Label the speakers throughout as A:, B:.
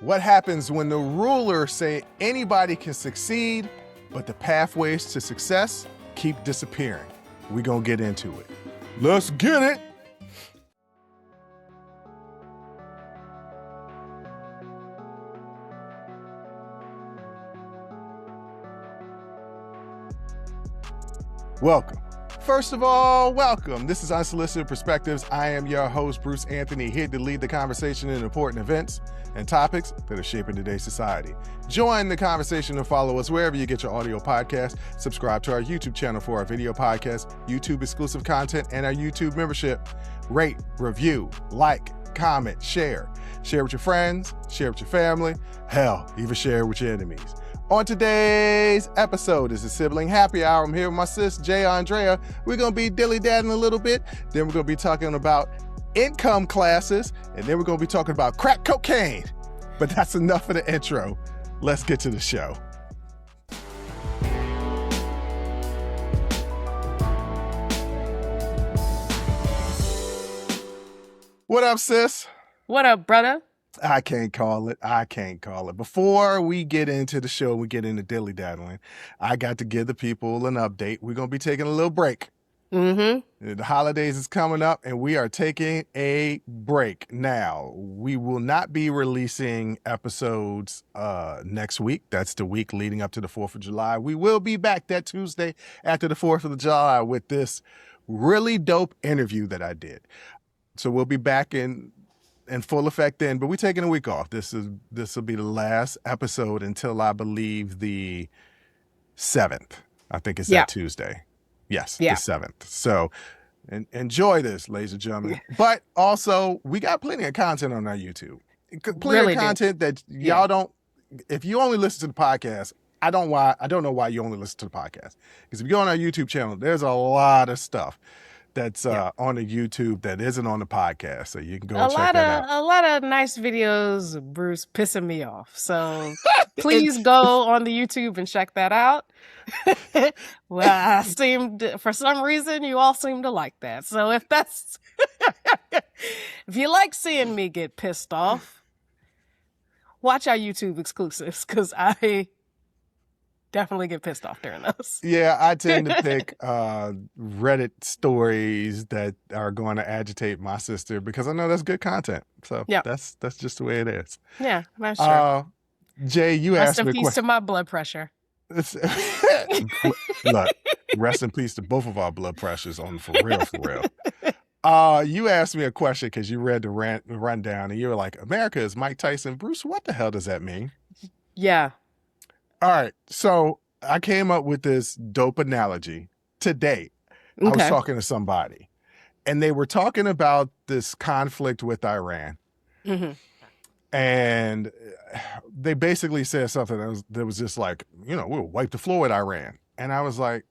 A: What happens when the rulers say anybody can succeed, but the pathways to success keep disappearing? We're gonna get into it. Let's get it! Welcome. First of all, welcome. This is Unsolicited Perspectives. I am your host, Bruce Anthony, here to lead the conversation in important events and topics that are shaping today's society. Join the conversation and follow us wherever you get your audio podcast. Subscribe to our YouTube channel for our video podcast, YouTube exclusive content, and our YouTube membership. Rate, review, like, comment, share. Share with your friends, share with your family, hell, even share with your enemies. On today's episode is the Sibling Happy Hour. I'm here with my sis, Jay Andrea. We're going to be dilly-dadding a little bit. Then we're going to be talking about income classes. And then we're going to be talking about crack cocaine. But that's enough for the intro. Let's get to the show. What up, sis?
B: What up, brother?
A: I can't call it. Before we get into the show, we get into dilly-daddling, I got to give the people an update. We're going to be taking a little break.
B: Mm-hmm.
A: The holidays is coming up, and we are taking a break. Now, we will not be releasing episodes next week. That's the week leading up to the 4th of July. We will be back that Tuesday after the 4th of July with this really dope interview that I did. So we'll be back in full effect then, but we're taking a week off. This will be the last episode until I believe the 7th. I think it's that Tuesday. Yes, the 7th. So enjoy this, ladies and gentlemen. But also, we got plenty of content on our YouTube. Plenty of content that y'all don't, if you only listen to the podcast, I don't know why you only listen to the podcast. Because if you go on our YouTube channel, there's a lot of stuff that's on the YouTube that isn't on the podcast. So you can go and check that out.
B: A lot of nice videos, Bruce, pissing me off. So please go on the YouTube and check that out. Well, for some reason, you all seem to like that. So if you like seeing me get pissed off, watch our YouTube exclusives, because I definitely get pissed off during those.
A: Yeah, I tend to pick Reddit stories that are going to agitate my sister because I know that's good content. So that's just the way it is.
B: Yeah, that's true.
A: Jay, you asked me a question.
B: Rest in peace to my blood pressure.
A: Look, rest in peace to both of our blood pressures on for real. You asked me a question because you read the rundown and you were like, America is Mike Tyson. Bruce, what the hell does that mean?
B: Yeah.
A: All right, so I came up with this dope analogy today. Okay. I was talking to somebody, and they were talking about this conflict with Iran. Mm-hmm. And they basically said something that was just like, we'll wipe the floor with Iran. And I was like,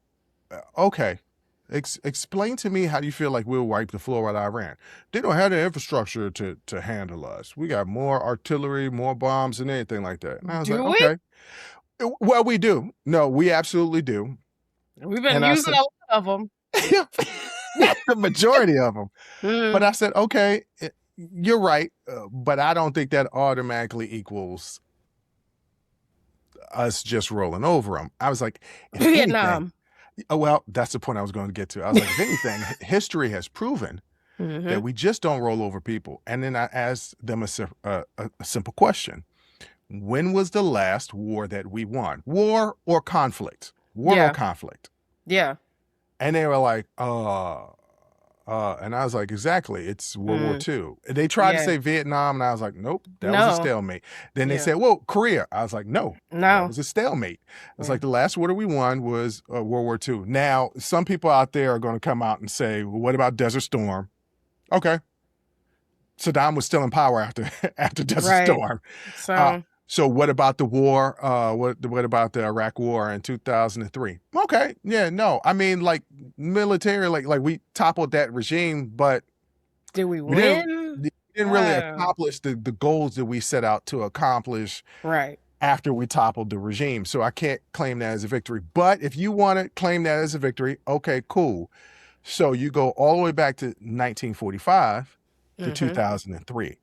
A: okay, explain to me how you feel like we'll wipe the floor with Iran. They don't have the infrastructure to handle us. We got more artillery, more bombs, and anything like that. And I was okay. Well, we do. No, we absolutely do.
B: We've been using a lot of them.
A: The majority of them. But I said, okay, you're right, but I don't think that automatically equals us just rolling over them. I was like,
B: Vietnam.
A: Well, that's the point I was going to get to. I was like, if anything, history has proven that we just don't roll over people. And then I asked them a simple question. When was the last war that we won? War or conflict? Or conflict?
B: Yeah.
A: And they were like, and I was like, exactly. It's World War II. They tried to say Vietnam, and I was like, nope, that was a stalemate. Then they said, well, Korea. I was like, no, that was a stalemate. It's like the last war that we won was World War II. Now, some people out there are going to come out and say, well, what about Desert Storm? Okay. Saddam was still in power after Desert Storm. So what about the war? What about the Iraq war in 2003? Okay, yeah, no. I mean, like military, like we toppled that regime, but
B: did we win?
A: We didn't really accomplish the goals that we set out to accomplish.
B: Right.
A: After we toppled the regime, so I can't claim that as a victory. But if you want to claim that as a victory, okay, cool. So you go all the way back to 1945 to 2003.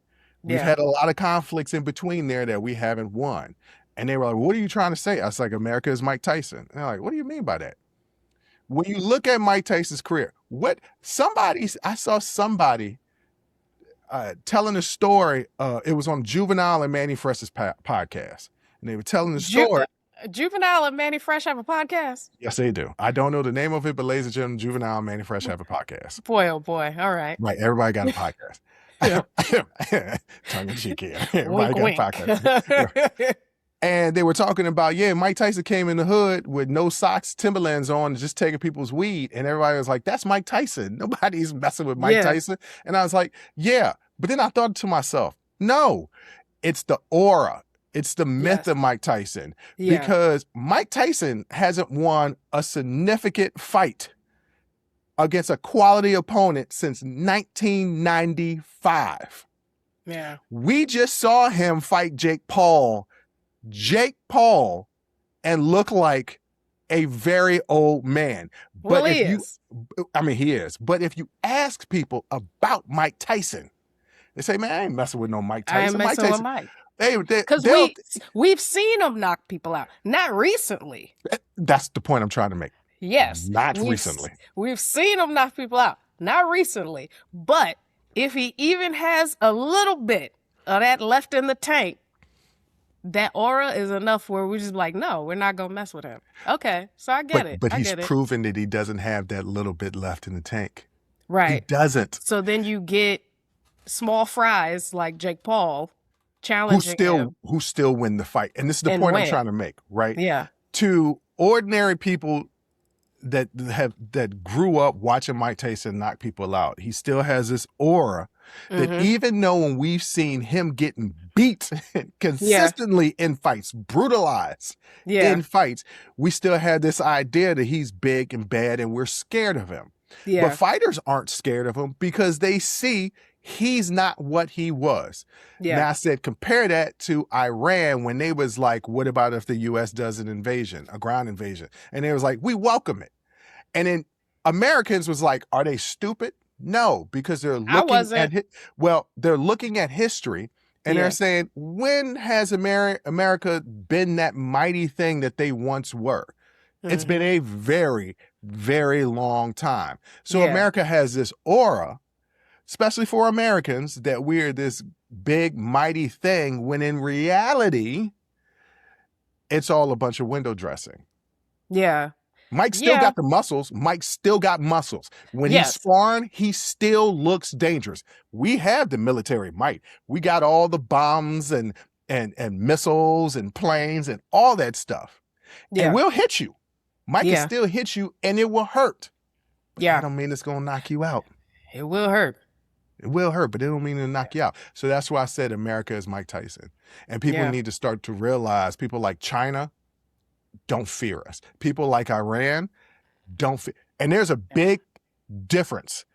A: We've had a lot of conflicts in between there that we haven't won. And they were like, what are you trying to say? I was like, America is Mike Tyson. And they're like, what do you mean by that? When you look at Mike Tyson's career, I saw somebody telling a story. It was on Juvenile and Manny Fresh's podcast. And they were telling the story.
B: Juvenile and Manny Fresh have a podcast?
A: Yes, they do. I don't know the name of it, but ladies and gentlemen, Juvenile and Manny Fresh have a podcast.
B: Boy, oh boy. All right.
A: Right. Everybody got a podcast. Tongue in cheek here. Everybody
B: Wink,
A: got a podcast. And they were talking about, Mike Tyson came in the hood with no socks, Timberlands on, and just taking people's weed. And everybody was like, that's Mike Tyson. Nobody's messing with Mike Tyson. And I was like, yeah. But then I thought to myself, no, it's the aura. It's the myth of Mike Tyson. Because Mike Tyson hasn't won a significant fight against a quality opponent since 1995.
B: Yeah.
A: We just saw him fight Jake Paul, and look like a very old man.
B: Well, he is.
A: He is. But if you ask people about Mike Tyson, they say, man, I ain't messing with no Mike Tyson.
B: I ain't messing with Mike.
A: Because
B: we've seen him knock people out. Not recently.
A: That's the point I'm trying to make.
B: Yes.
A: Not recently.
B: We've seen him knock people out. Not recently. But if he even has a little bit of that left in the tank, that aura is enough where we're just like, no, we're not going to mess with him. Okay, so I get it.
A: But he's proven that he doesn't have that little bit left in the tank.
B: Right.
A: He doesn't.
B: So then you get small fries like Jake Paul challenging him.
A: Who still win the fight. And this is the point I'm trying to make, right?
B: Yeah.
A: To ordinary people that grew up watching Mike Tyson knock people out, he still has this aura that even though when we've seen him getting beat consistently in fights, brutalized in fights, we still have this idea that he's big and bad and we're scared of him. But fighters aren't scared of him because they see he's not what he was. Now I said, compare that to Iran when they was like, what about if the U.S. does an invasion, a ground invasion? And they was like, we welcome it. And then Americans was like, are they stupid? No, because they're looking at history and they're saying, when has America been that mighty thing that they once were? It's been a very, very long time. So America has this aura, especially for Americans, that we're this big, mighty thing, when in reality, it's all a bunch of window dressing.
B: Yeah.
A: Mike still got the muscles. Mike still got muscles. When he's sparring, he still looks dangerous. We have the military might. We got all the bombs and missiles and planes and all that stuff. And we'll hit you. Mike can still hit you and it will hurt. But that don't mean it's going to knock you out.
B: It will hurt.
A: It will hurt, but it don't mean it'll knock you out. So that's why I said America is Mike Tyson. And people need to start to realize, people like China don't fear us. People like Iran don't fear. And there's a big difference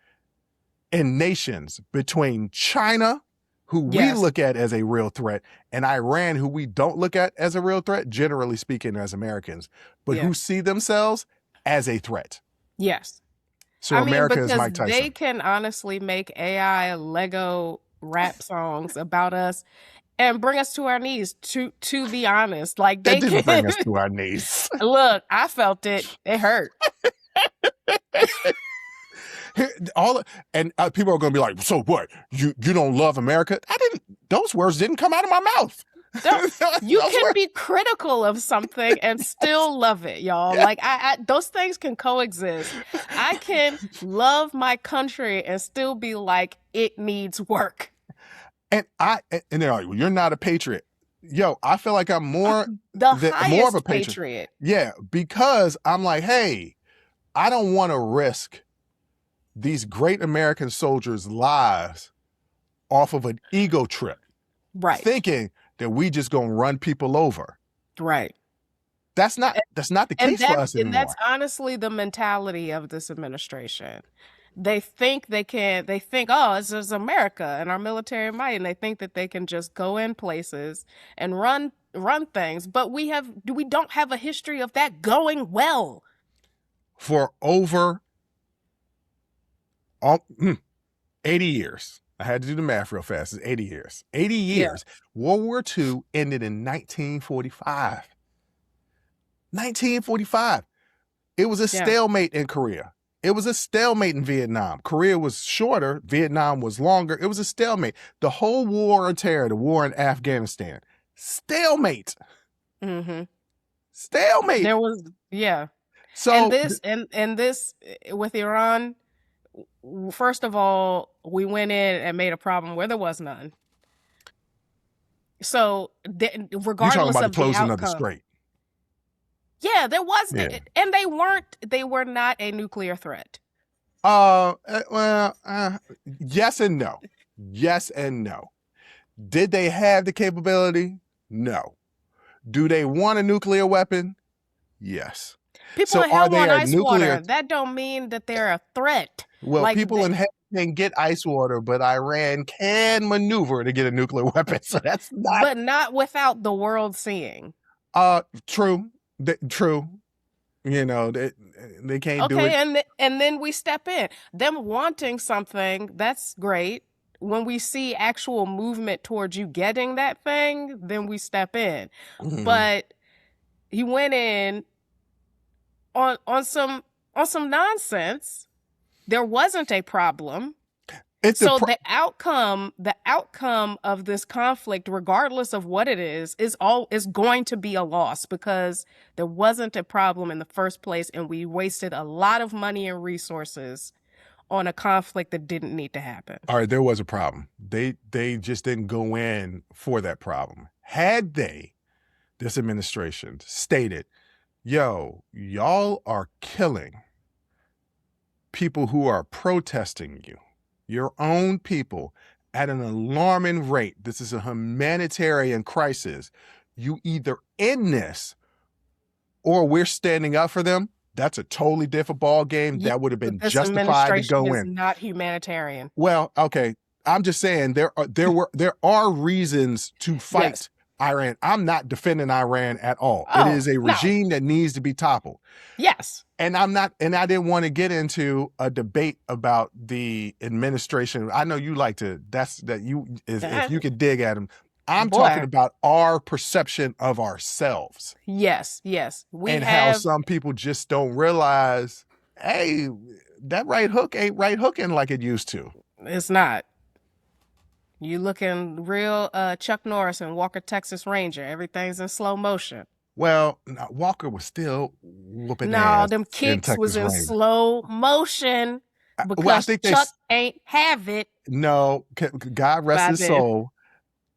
A: in nations between China, who we look at as a real threat, and Iran, who we don't look at as a real threat, generally speaking, as Americans, but who see themselves as a threat.
B: Yes.
A: So America is Mike Tyson.
B: They can honestly make AI Lego rap songs about us and bring us to our knees, to be honest. Like, they
A: didn't bring us to our knees.
B: Look, I felt it. It hurt.
A: People are going to be like, so what? You don't love America? Those words didn't come out of my mouth.
B: You can be critical of something and still love it, y'all. Like, those things can coexist. I can love my country and still be like, it needs work.
A: And they're like, well, you're not a patriot. Yo, I feel like I'm more of a patriot. Yeah, because I'm like, hey, I don't want to risk these great American soldiers' lives off of an ego trip.
B: Right.
A: Thinking that we just gonna run people over.
B: Right.
A: That's not the case for us anymore.
B: And that's honestly the mentality of this administration. They think, oh, this is America and our military might, and they think that they can just go in places and run things. But we don't have a history of that going well.
A: For over 80 years. I had to do the math real fast. It's 80 years. 80
B: Yeah.
A: years. World War II ended in 1945. 1945. It was a stalemate in Korea. It was a stalemate in Vietnam. Korea was shorter. Vietnam was longer. It was a stalemate. The whole war on terror, the war in Afghanistan, stalemate.
B: Mm-hmm.
A: Stalemate.
B: There was, yeah.
A: So
B: and this with Iran, first of all, we went in and made a problem where there was none. So regardless of the
A: closing
B: outcome,
A: of the strait.
B: Yeah, there was, and they were not a nuclear threat.
A: Yes and no. Yes and no. Did they have the capability? No. Do they want a nuclear weapon? Yes.
B: People in hell want ice water. That don't mean that they're a threat.
A: Well, like people in hell can get ice water, but Iran can maneuver to get a nuclear weapon. So that's not.
B: But not without the world seeing.
A: True. True. You know, they can't do it.
B: Okay, and then we step in. Them wanting something, that's great. When we see actual movement towards you getting that thing, then we step in. Mm-hmm. But he went in on some nonsense. There wasn't a problem. The outcome of this conflict, regardless of what it is going to be a loss because there wasn't a problem in the first place, and we wasted a lot of money and resources on a conflict that didn't need to happen.
A: All right, there was a problem. They just didn't go in for that problem. Had this administration stated, "Yo, y'all are killing people who are protesting you, your own people, at an alarming rate. This is a humanitarian crisis. You either end this or we're standing up for them." That's a totally different ball game. That would have been justified to go in.
B: Is not humanitarian.
A: Well, okay. I'm just saying there are reasons to fight Iran. I'm not defending Iran at all. It is a regime that needs to be toppled.
B: Yes.
A: And I didn't want to get into a debate about the administration. I know you like to, if you could dig at them. I'm talking about our perception of ourselves.
B: Yes.
A: How some people just don't realize, hey, that right hook ain't right hooking like it used to.
B: It's not. You looking real Chuck Norris and Walker Texas Ranger. Everything's in slow motion.
A: Well, Walker was still whooping ass.
B: No, them kicks was in slow motion because Chuck ain't have it.
A: No, God rest his soul.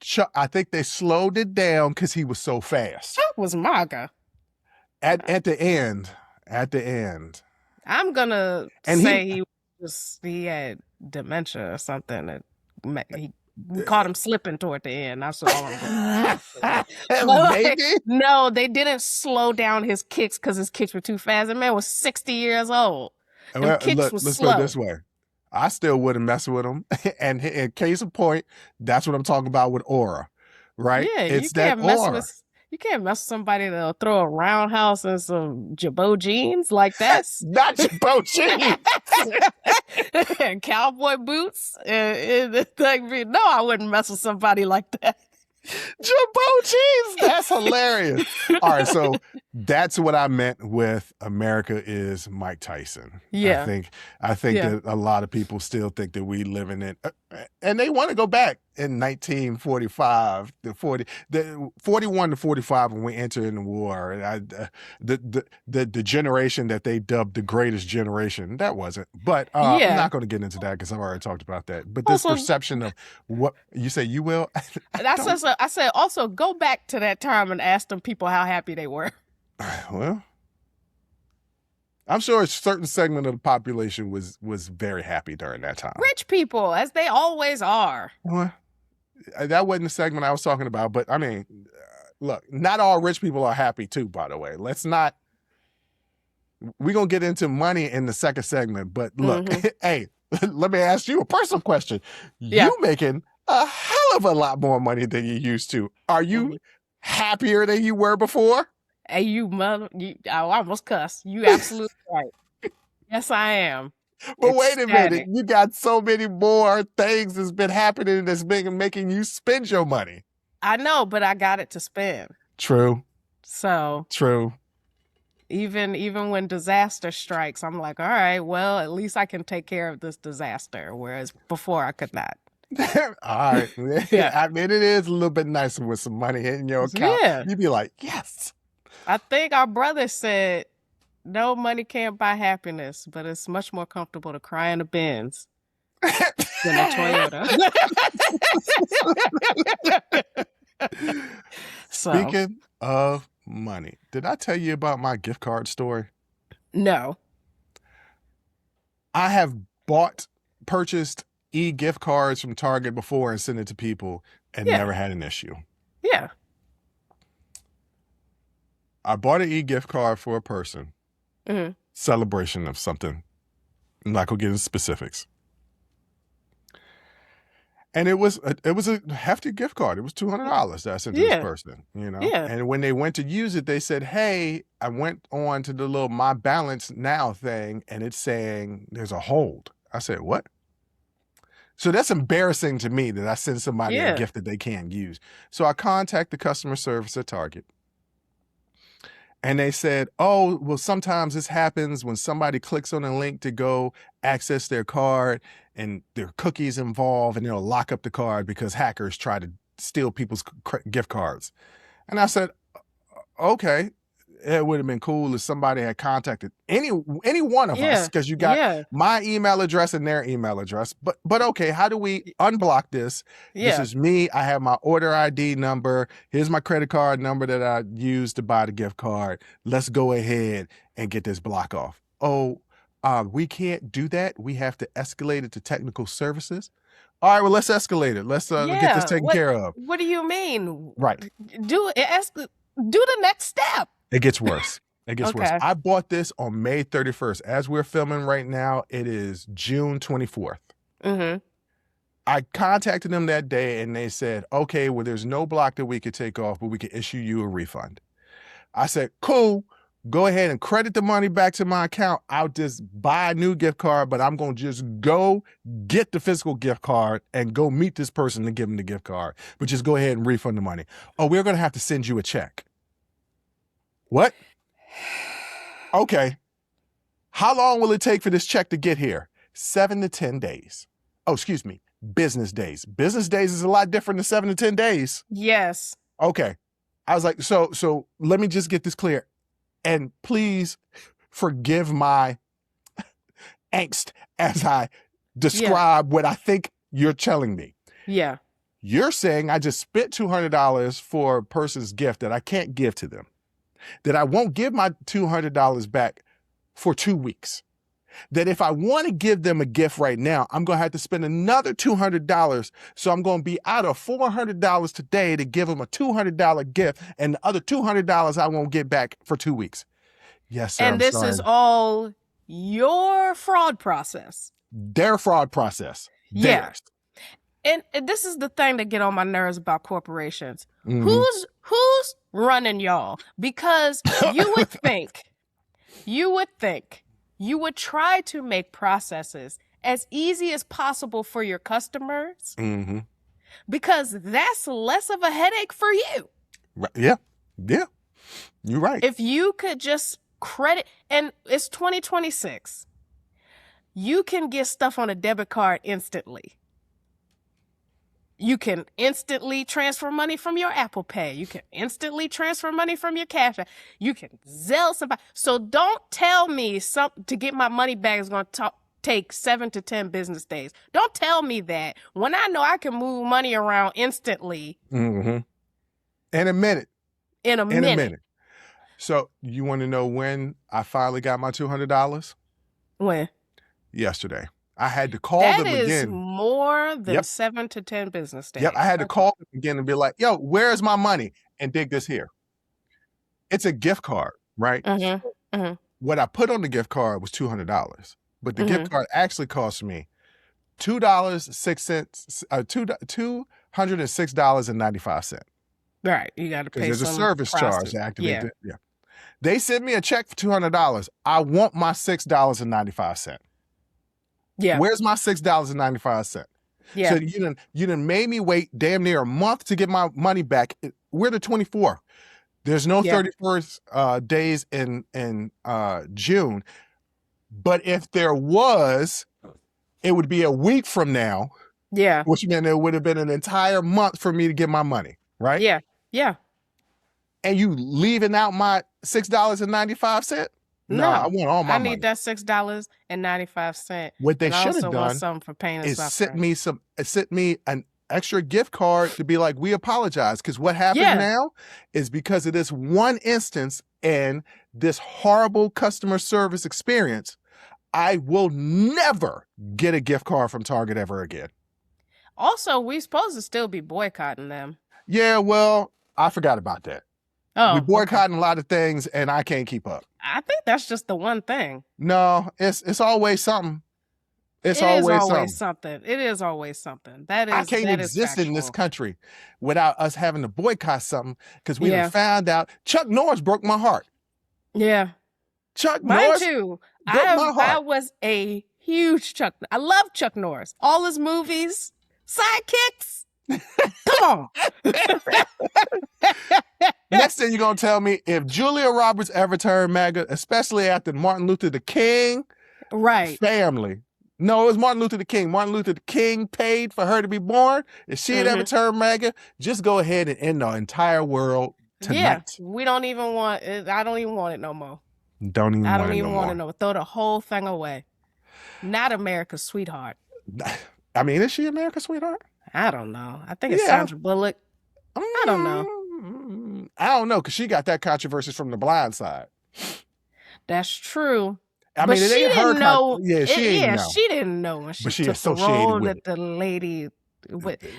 A: Chuck, I think they slowed it down because he was so fast.
B: Chuck was MAGA.
A: At the end.
B: I'm gonna say he had dementia or something. We caught him slipping toward the end. That's all I'm
A: Maybe?
B: No, they didn't slow down his kicks because his kicks were too fast. The man was 60 years old. Let's
A: put it this way. I still wouldn't mess with him. And in case of point, that's what I'm talking about with aura, right?
B: Yeah, you can't mess with somebody that'll throw a roundhouse and some Jabot jeans like that.
A: Not Jabot jeans.
B: And cowboy boots. No, I wouldn't mess with somebody like that.
A: Jabot jeans. That's hilarious. All right, so that's what I meant with America is Mike Tyson.
B: Yeah.
A: I think that a lot of people still think that we live in it, and they want to go back in 1945, the 41 to 45 when we entered in the war. And the generation that they dubbed the greatest generation, that wasn't. But I'm not going to get into that because I've already talked about that. But this perception of what you say you will.
B: I said also go back to that time and ask them people how happy they were.
A: Well, I'm sure a certain segment of the population was very happy during that time.
B: Rich people, as they always are.
A: Well, that wasn't the segment I was talking about, but I mean, look, not all rich people are happy too, by the way. We're going to get into money in the second segment, but look, hey, let me ask you a personal question. Yeah. You making a hell of a lot more money than you used to. Are you happier than you were before?
B: Hey, I almost cussed. You absolutely right. Yes, I am.
A: But
B: It's
A: wait a minute,
B: static.
A: you got so many more things that's been happening that's been making you spend your money.
B: I know, but I got it to spend.
A: True.
B: So
A: True.
B: even when disaster strikes, I'm like, all right, well, at least I can take care of this disaster, whereas before I could not.
A: All right.
B: Yeah.
A: I mean, it is a little bit nicer with some money in your account.
B: Yeah.
A: You'd be like, yes.
B: I think our brother said, no, money can't buy happiness, but it's much more comfortable to cry in a Benz than a Toyota.
A: Speaking of money, did I tell you about my gift card story?
B: No.
A: I have purchased e-gift cards from Target before and sent it to people and never had an issue.
B: Yeah.
A: I bought an e-gift card for a person.
B: Mm-hmm.
A: Celebration of something. I'm not gonna get into specifics. And it was a hefty gift card. It was $200 that I sent to this person, you know?
B: Yeah.
A: And when they went to use it, they said, hey, I went on to the little My Balance Now thing, and it's saying there's a hold. I said, what? So that's embarrassing to me that I send somebody a gift that they can't use. So I contact the customer service at Target. And they said, oh, well, sometimes this happens when somebody clicks on a link to go access their card and there are cookies involved and they'll lock up the card because hackers try to steal people's gift cards. And I said, okay, it would have been cool if somebody had contacted any one of us, because you got my email address and their email address. But okay, how do we unblock this? This is me. I have my order ID number. Here's my credit card number that I used to buy the gift card. Let's go ahead and get this block off. Oh, we can't do that. We have to escalate it to technical services. All right, well, let's escalate it. Let's get this taken care of.
B: What do you mean?
A: Right.
B: Do the next step.
A: It gets worse. It gets worse. I bought this on May 31st. As we're filming right now, it is June 24th.
B: Mm-hmm.
A: I contacted them that day and they said, okay, well, there's no block that we could take off, but we could issue you a refund. I said, cool, go ahead and credit the money back to my account. I'll just buy a new gift card, but I'm going to just go get the physical gift card and go meet this person and give them the gift card. But just go ahead and refund the money. Oh, we're going to have to send you a check. What? Okay. How long will it take for this check to get here? 7 to 10 days. Oh, excuse me. Business days. Business days is a lot different than 7 to 10 days.
B: Yes.
A: Okay. I was like, so let me just get this clear. And please forgive my angst as I describe what I think you're telling me.
B: Yeah.
A: You're saying I just spent $200 for a person's gift that I can't give to them, that I won't give my $200 back for 2 weeks, that if I want to give them a gift right now, I'm going to have to spend another $200. So I'm going to be out of $400 today to give them a $200 gift, and the other $200 I won't get back for 2 weeks. Yes, sir.
B: And this is all your fraud process.
A: Their fraud process. Theirs.
B: And this is the thing that get on my nerves about corporations. Mm-hmm. Who's running y'all? Because you would think you would try to make processes as easy as possible for your customers, mm-hmm. because that's less of a headache for you.
A: Yeah. You're right.
B: If you could just credit, and it's 2026, you can get stuff on a debit card instantly. You can instantly transfer money from your Apple Pay. You can instantly transfer money from your Cash App. You can Zelle somebody. So don't tell me to get my money back is going to take 7 to 10 business days. Don't tell me that when I know I can move money around instantly.
A: Mm-hmm. In a minute. So you want to know when I finally got my $200?
B: When?
A: Yesterday. I had to call them again.
B: That is more than 7 to 10 business days.
A: Yep, I had to call them again and be like, yo, where's my money? And dig this here. It's a gift card, right? Mm-hmm. Mm-hmm. What I put on the gift card was $200, but the mm-hmm. gift card actually cost me $206.95.
B: Right, you got to pay.
A: There's a service charge to activate it. Yeah. They sent me a check for $200. I want my $6.95.
B: Yeah.
A: Where's my $6.95?
B: Yeah.
A: So you done made me wait damn near a month to get my money back. We're the 24th. There's no 31st days in June. But if there was, it would be a week from now.
B: Yeah.
A: Which meant it would have been an entire month for me to get my money, right?
B: Yeah. Yeah.
A: And you leaving out my $6.95? No, I want all my money.
B: I need that $6.95.
A: What they should have done
B: something for pain and
A: is
B: suffering.
A: sent me an extra gift card to be like, we apologize. Because what happens now is because of this one instance and this horrible customer service experience, I will never get a gift card from Target ever again.
B: Also, we supposed to still be boycotting them.
A: Yeah, well, I forgot about that.
B: Oh,
A: we boycotting a lot of things, and I can't keep up.
B: I think that's just the one thing.
A: No, it's always something. It is always something.
B: It is always something. That is.
A: I can't exist in this country without us having to boycott something because we found out Chuck Norris broke my heart.
B: Yeah,
A: Mine
B: Norris too. I was a huge I love Chuck Norris. All his movies, sidekicks. Come on.
A: Next thing you're going to tell me, if Julia Roberts ever turned MAGA, especially after Martin Luther the King family. No, it was Martin Luther the King. Martin Luther the King paid for her to be born. If she had ever turned MAGA, just go ahead and end the entire world tonight.
B: Yeah, we don't even want it. I don't even want it no more.
A: I don't even want
B: it no more. Throw the whole thing away. Not America's sweetheart.
A: I mean, is she America's sweetheart?
B: I don't know. I think it's Sandra Bullock. I don't know.
A: I don't know, because she got that controversy from The Blind Side.
B: That's true.
A: I mean, it ain't her.
B: Know.
A: She
B: didn't know when she
A: took the role that
B: the lady.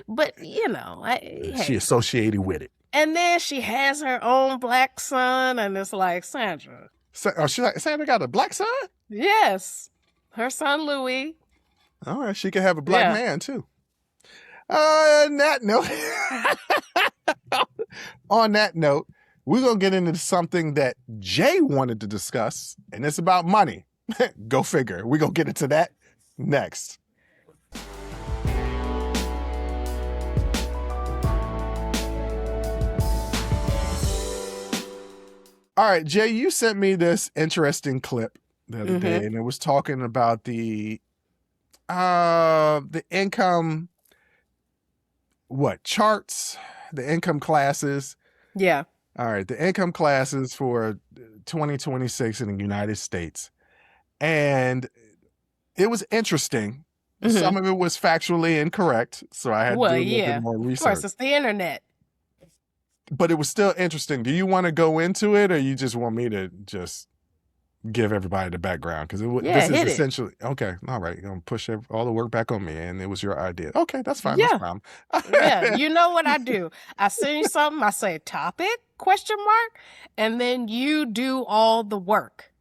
B: But you know,
A: she associated with it.
B: And then she has her own black son, and it's like Sandra.
A: Sandra got a black son?
B: Yes, her son Louis.
A: All right, she can have a black man too. On that note, we're going to get into something that Jay wanted to discuss, and it's about money. Go figure. We're going to get into that next. All right, Jay, you sent me this interesting clip the other day, and it was talking about the income... charts, the income classes.
B: Yeah.
A: All right. The income classes for 2026 in the United States. And it was interesting. Some of it was factually incorrect. So I had to do a little bit more research.
B: Of course, it's the internet.
A: But it was still interesting. Do you want to go into it, or you just want me to just give everybody the background? Because this is essentially okay. All right, you're gonna push all the work back on me, and it was your idea. Okay, that's fine.
B: Yeah,
A: no problem.
B: Yeah. You know what I do? I send you something. I say topic ? And then you do all the work,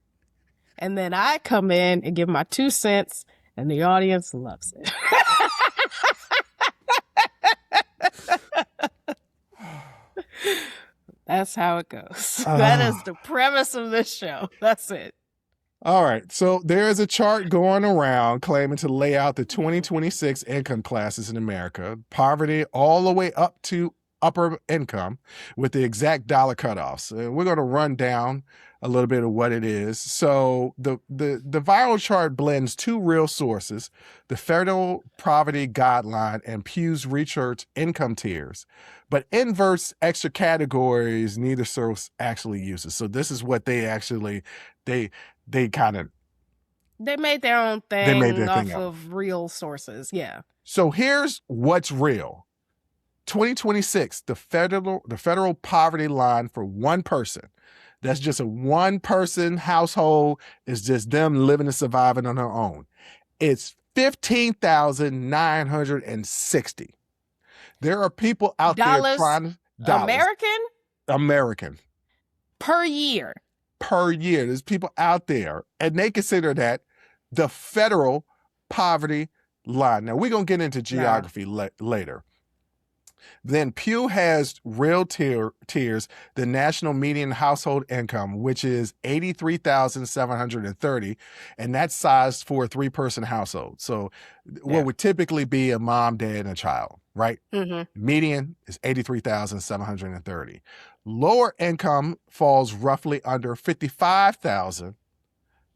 B: and then I come in and give my 2 cents, and the audience loves it. That's how it goes. That is the premise of this show. That's it.
A: All right. So there is a chart going around claiming to lay out the 2026 income classes in America, poverty all the way up to upper income, with the exact dollar cutoffs. We're going to run down a little bit of what it is. So the viral chart blends 2 real sources, the Federal Poverty Guideline and Pew's Research income tiers, but inverts extra categories neither source actually uses. So this is what they actually, they
B: made their own thing.
A: They made their
B: off
A: thing
B: of real sources. Yeah.
A: So here's what's real. 2026, the federal poverty line for one person. That's just a one-person household. It's just them living and surviving on their own. It's $15,960. There are people out there trying to... American.
B: Per year.
A: There's people out there, and they consider that the federal poverty line. Now, we're going to get into geography later. Then Pew has real tiers, the national median household income, which is 83,730, and that's sized for a 3-person household. So what would typically be a mom, dad, and a child, right? Median is 83,730. Lower income falls roughly under 55,000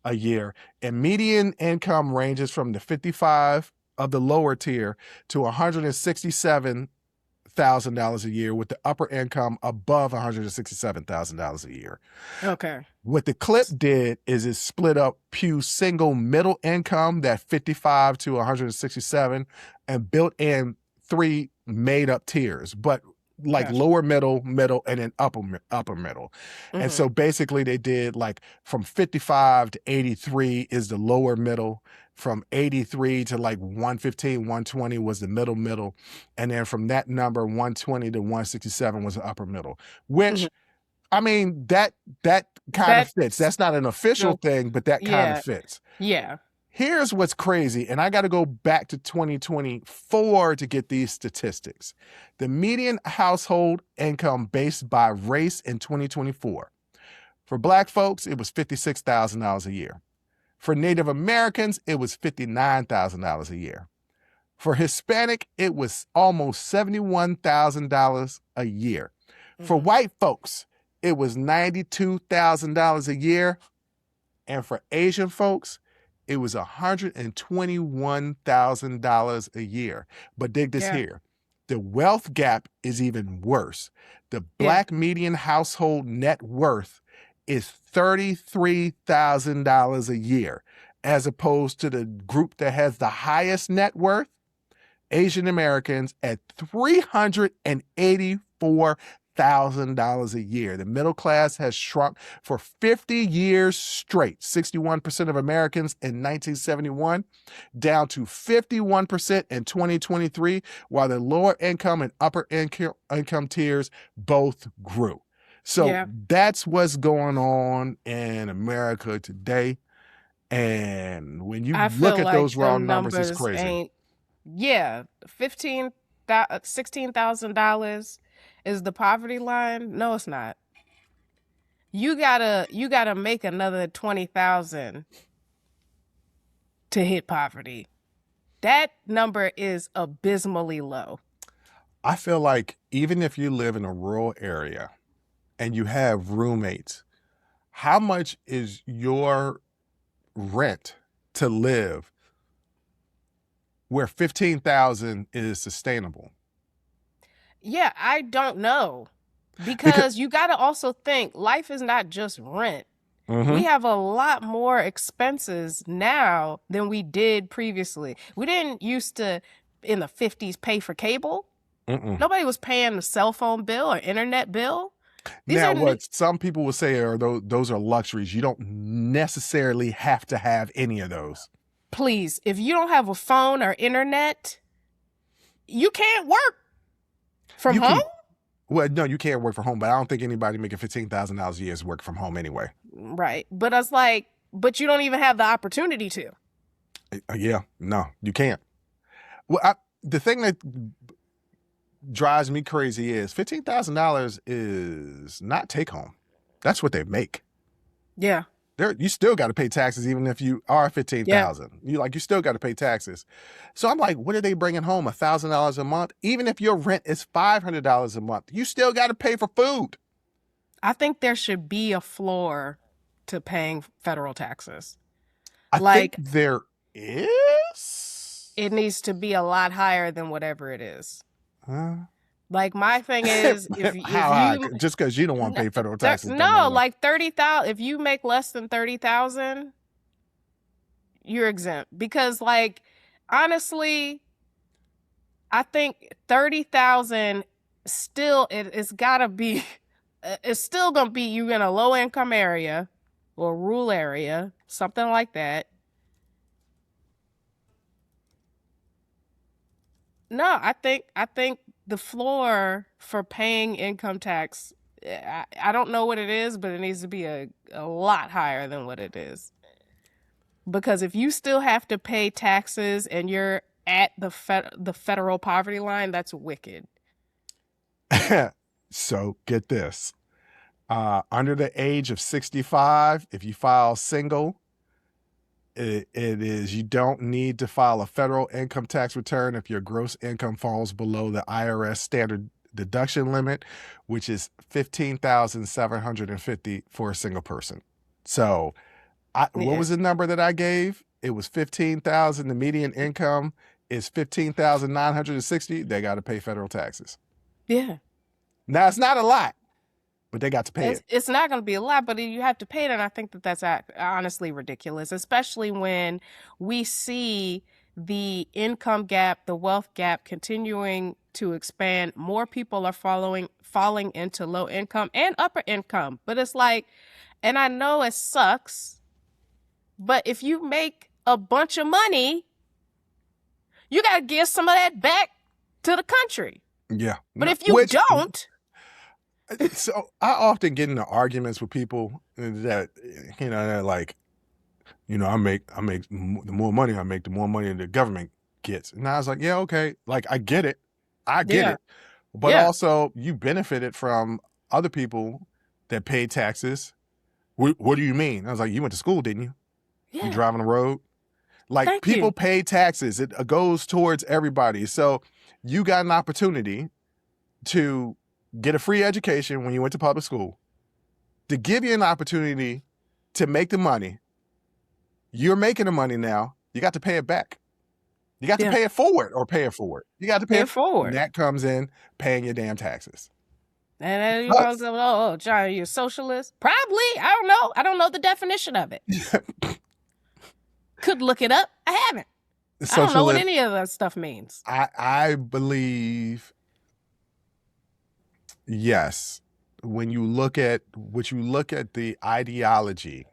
A: a year, and median income ranges from the 55 of the lower tier to $167,000 a year, with the upper income above $167,000 a year.
B: Okay.
A: What the clip did is it split up Pew's single middle income, that 55 to 167, and built in 3 made up tiers, but like
B: Gotcha.
A: lower middle, and then upper middle. And so basically they did like from 55 to 83 is the lower middle, from 83 to like 115, 120 was the middle, and then from that number 120 to 167 was the upper middle, which I mean, that kind of fits. That's not an official thing, but that kind of fits.
B: Yeah.
A: Here's what's crazy, and I got to go back to 2024 to get these statistics. The median household income based by race in 2024. For Black folks, it was $56,000 a year. For Native Americans, it was $59,000 a year. For Hispanic, it was almost $71,000 a year. For white folks, it was $92,000 a year. And for Asian folks, it was $121,000 a year. But dig this here. The wealth gap is even worse. The Black median household net worth is $33,000 a year, as opposed to the group that has the highest net worth, Asian Americans, at $384,000 a year. The middle class has shrunk for 50 years straight. 61% of Americans in 1971, down to 51% in 2023, while the lower income and upper income tiers both grew. So that's what's going on in America today. And when you look at those raw numbers, it's crazy.
B: $16,000 is the poverty line. No, it's not. You gotta make another 20,000 to hit poverty. That number is abysmally low.
A: I feel like even if you live in a rural area and you have roommates, how much is your rent to live where 15,000 is sustainable?
B: Yeah, I don't know. Because you got to also think life is not just rent. We have a lot more expenses now than we did previously. We didn't used to, in the 50s, pay for cable. Nobody was paying a cell phone bill or internet bill.
A: Now, what some people will say are those are luxuries. You don't necessarily have to have any of those.
B: Please, if you don't have a phone or internet, you can't work from home?
A: Well, no, you can't work from home, but I don't think anybody making $15,000 a year is working from home anyway.
B: Right. But I was like, but you don't even have the opportunity to.
A: Yeah, no, you can't. Well, the thing that drives me crazy is $15,000 is not take home. That's what they make.
B: Yeah.
A: You still got to pay taxes even if you are $15,000. You still got to pay taxes. So I'm like, what are they bringing home? $1,000 a month? Even if your rent is $500 a month, you still got to pay for food.
B: I think there should be a floor to paying federal taxes.
A: I think there is.
B: It needs to be a lot higher than whatever it is. Like my thing is, if
A: high? Just because you don't want to pay federal taxes?
B: No, like 30,000. If you make less than 30,000, you're exempt. Because, like, honestly, I think 30,000 still it's gotta be. It's still gonna be you in a low income area or rural area, something like that. No, I think the floor for paying income tax, I don't know what it is, but it needs to be a lot higher than what it is. Because if you still have to pay taxes and you're at the federal poverty line, that's wicked.
A: So get this. Under the age of 65, if you file single, it is you don't need to file a federal income tax return if your gross income falls below the IRS standard deduction limit, which is $15,750 for a single person. So what was the number that I gave? It was 15,000. The median income is 15,960. They got to pay federal taxes.
B: Yeah.
A: Now it's not a lot, but they got to pay it.
B: It's not going to be a lot, but you have to pay it. And I think that that's honestly ridiculous, especially when we see the income gap, the wealth gap continuing to expand. More people are falling into low income and upper income. But it's like, and I know it sucks, but if you make a bunch of money, you got to give some of that back to the country.
A: Yeah.
B: But if you don't.
A: So I often get into arguments with people that, they're like, I make the more money I make, the more money the government gets. And I was like, yeah, okay. Like, I get it. It. But also you benefited from other people that pay taxes. What do you mean? I was like, you went to school, didn't you?
B: Yeah.
A: You drive on the road? Like, people pay taxes. It goes towards everybody. So you got an opportunity to get a free education when you went to public school, to give you an opportunity to make the money. You're making the money now. You got to pay it back. You got to pay it forward or pay it forward. You got to pay it forward. And that comes in paying your damn taxes.
B: And then you go, oh, John, are you a socialist? Probably. I don't know. I don't know the definition of it. Could look it up. I haven't. I don't know what any of that stuff means.
A: I believe, yes. When you look at the ideology,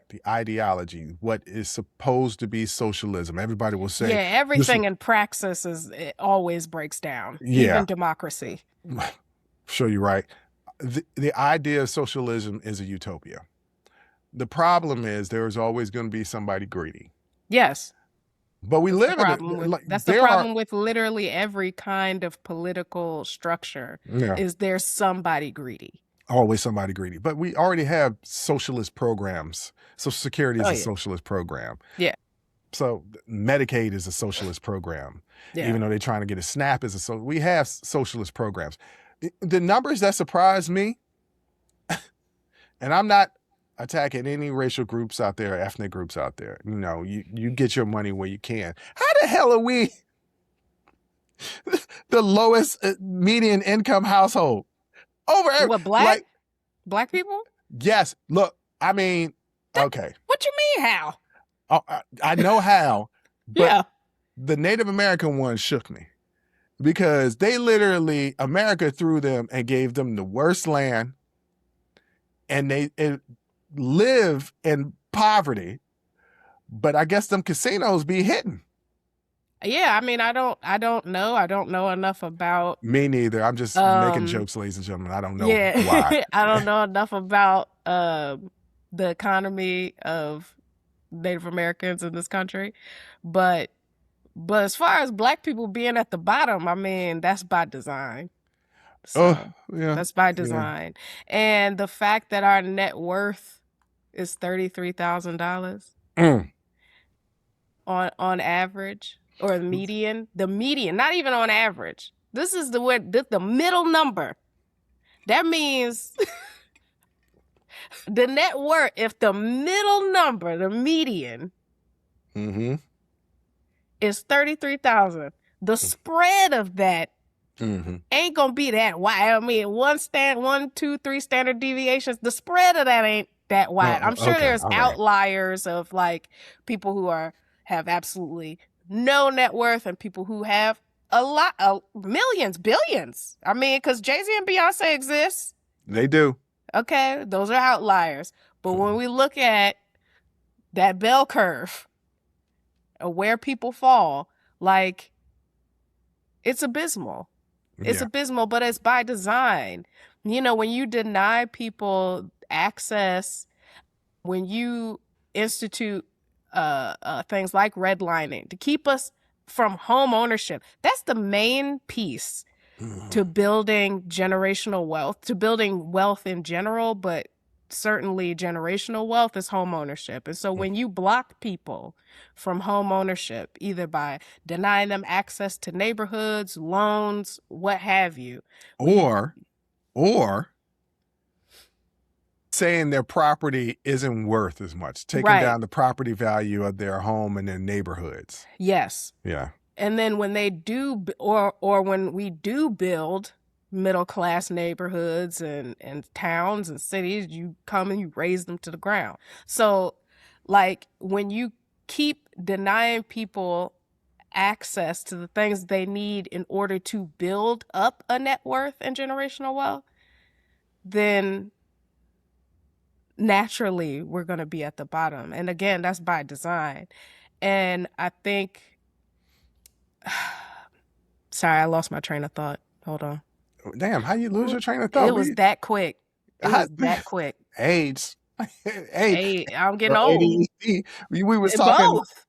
A: what is supposed to be socialism, everybody will say,
B: yeah, everything in praxis it always breaks down. Even democracy.
A: Sure, you're right. The idea of socialism is a utopia. The problem is there is always going to be somebody greedy.
B: Yes.
A: But we live in it.
B: That's the problem with literally every kind of political structure. Is there's somebody greedy.
A: Always somebody greedy. But we already have socialist programs. Social Security is a socialist program.
B: Yeah.
A: So Medicaid is a socialist program. Yeah. Even though they're trying to get a SNAP we have socialist programs. The numbers that surprise me, and I'm not attacking any racial groups out there, ethnic groups out there. You get your money where you can. How the hell are we the lowest median income household?
B: What, black people?
A: Yes. Look, I mean, okay.
B: What you mean how?
A: Oh, I know how, but the Native American one shook me because they literally, America threw them and gave them the worst land, and they live in poverty, but I guess them casinos be hitting.
B: Yeah, I mean, I don't know. I don't know enough about.
A: Me neither. I'm just making jokes, ladies and gentlemen. I don't know why.
B: I don't know enough about the economy of Native Americans in this country, but as far as black people being at the bottom, I mean, that's by design. So that's by design. Yeah. And the fact that our net worth is $33,000 on average. Or the median, not even on average. This is the middle number. That means the net worth, if the middle number, the median, is 33,000, the spread of that ain't gonna be that wide. I mean, 1, 2, 3 standard deviations. The spread of that ain't that wide. I'm sure there's outliers of like people who have absolutely no net worth and people who have a lot of millions, billions. I mean, because Jay-Z and Beyonce exist.
A: They do.
B: Okay, those are outliers. But when we look at that bell curve of where people fall, like, it's abysmal. It's abysmal, but it's by design. When you deny people access, when you institute things like redlining to keep us from home ownership. That's the main piece to building generational wealth, to building wealth in general, but certainly generational wealth is home ownership. And so when you block people from home ownership, either by denying them access to neighborhoods, loans, what have you,
A: or saying their property isn't worth as much, taking down the property value of their home and their neighborhoods.
B: Yes.
A: Yeah.
B: And then when they do, or when we do build middle-class neighborhoods and towns and cities, you come and you raise them to the ground. So like when you keep denying people access to the things they need in order to build up a net worth and generational wealth, then naturally we're going to be at the bottom. And again, that's by design. And I think, sorry, I lost my train of thought. Hold on.
A: Damn, how you lose your train of thought?
B: It was that quick. It was that quick.
A: AIDS.
B: I'm getting old.
A: ADHD. We was talking.
B: Both.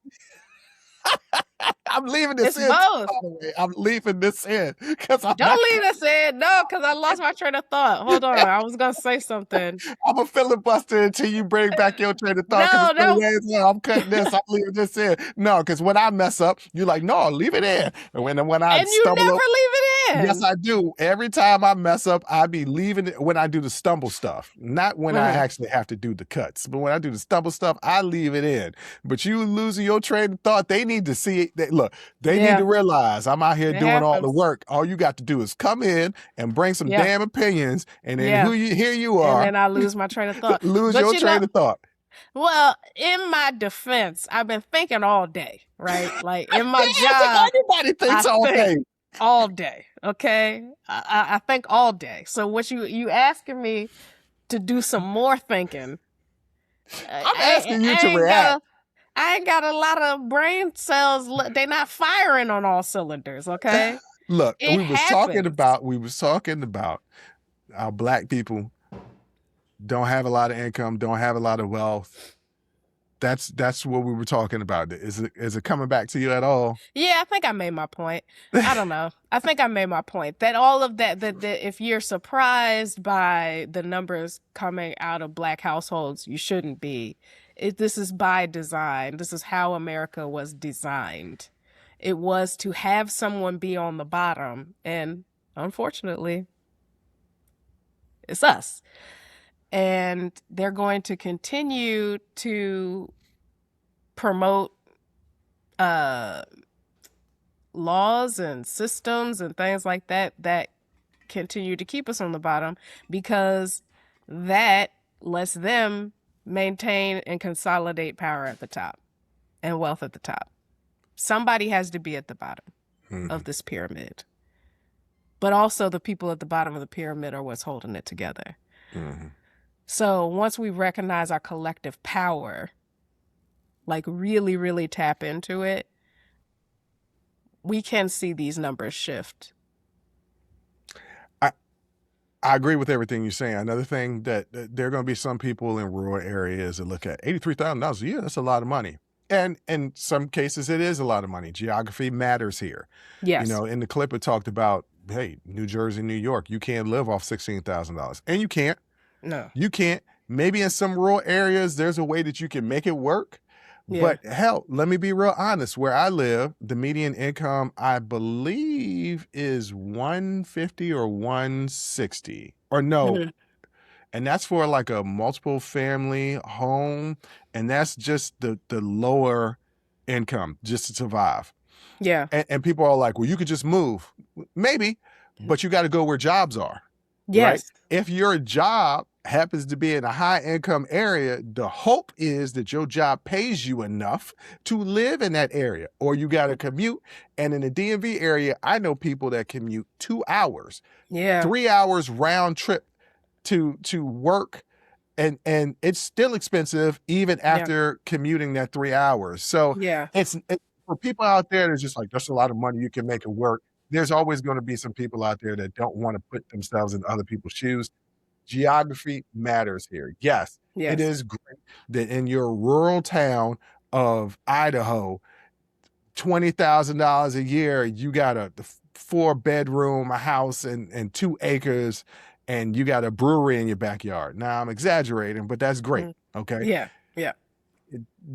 A: I'm leaving this in.
B: Both.
A: I'm leaving this in.
B: Don't leave this in. No, because I lost my train of thought. Hold on. I was going to say something.
A: I'm a filibuster until you bring back your train of thought. No. I'm cutting this. I'm leaving this in. No, because when I mess up, you're like, no, leave it in. And when I
B: and you never leave it in.
A: Yes, I do. Every time I mess up, I be leaving it when I do the stumble stuff. Not when I actually have to do the cuts. But when I do the stumble stuff, I leave it in. But you losing your train of thought, they need to see it. They need to realize I'm out here doing all the work. All you got to do is come in and bring some damn opinions, and then here you are.
B: And then I lose my train of thought.
A: Your train of thought.
B: Well, in my defense, I've been thinking all day, right? Like in my job,
A: everybody thinks all day.
B: All day, okay? I think all day. So what you asking me to do some more thinking?
A: I'm asking you to react.
B: I ain't got a lot of brain cells. They're not firing on all cylinders, okay?
A: Look, we was talking about our Black people don't have a lot of income, don't have a lot of wealth. That's what we were talking about. Is it coming back to you at all?
B: Yeah, I think I made my point. I don't know. I think I made my point that all of that if you're surprised by the numbers coming out of Black households, you shouldn't be. This is by design. This is how America was designed. It was to have someone be on the bottom, and unfortunately, it's us. And they're going to continue to promote laws and systems and things like that continue to keep us on the bottom, because that lets them maintain and consolidate power at the top and wealth at the top. Somebody has to be at the bottom of this pyramid. But also the people at the bottom of the pyramid are what's holding it together. So once we recognize our collective power, like really, really tap into it, we can see these numbers shift.
A: I agree with everything you're saying. Another thing that there are going to be some people in rural areas that look at $83,000 a year. That's a lot of money. And in some cases, it is a lot of money. Geography matters here.
B: Yes.
A: In the clip, it talked about, hey, New Jersey, New York, you can't live off $16,000. And you can't.
B: No.
A: You can't. Maybe in some rural areas, there's a way that you can make it work. Yeah. But hell, let me be real honest. Where I live, the median income, I believe, is $150 or $160. Or no. And that's for like a multiple family home. And that's just the lower income just to survive.
B: Yeah.
A: And people are like, well, you could just move. Maybe, but you got to go where jobs are.
B: Yes.
A: Right? If your job happens to be in a high income area, the hope is that your job pays you enough to live in that area, or you got to commute. And in the DMV area, I know people that commute 2 hours, 3 hours round trip to work. And it's still expensive even after commuting that 3 hours. So it's for people out there that's just like, that's a lot of money, you can make it work. There's always going to be some people out there that don't want to put themselves in other people's shoes. Geography matters here. Yes, it is great that in your rural town of Idaho, $20,000 a year, you got a 4-bedroom house and 2 acres, and you got a brewery in your backyard. Now I'm exaggerating, but that's great. Okay.
B: Yeah. Yeah.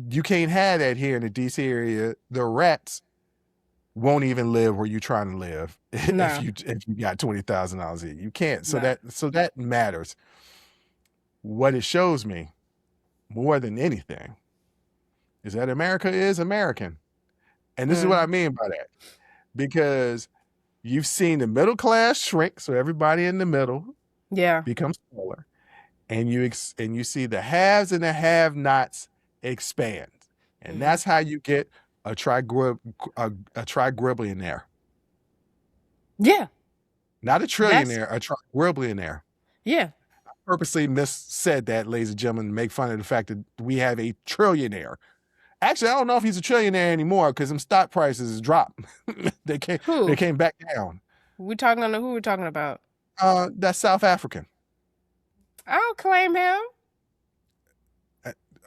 A: You can't have that here in the DC area. The rats won't even live where you're trying to live
B: No.
A: if you got $20,000 a year. You can't. So
B: No.
A: that matters. What it shows me more than anything is that America is American. And this is what I mean by that. Because you've seen the middle class shrink, so everybody in the middle becomes smaller. And you see the haves and the have-nots expand. And that's how you get a trigribbillionaire.
B: Yeah.
A: Not a trillionaire, a trigribbillionaire.
B: Yeah.
A: I purposely missaid that, ladies and gentlemen, to make fun of the fact that we have a trillionaire. Actually, I don't know if he's a trillionaire anymore because them stock prices has dropped. They came back down.
B: Who we talking about?
A: That's South African.
B: I don't claim him.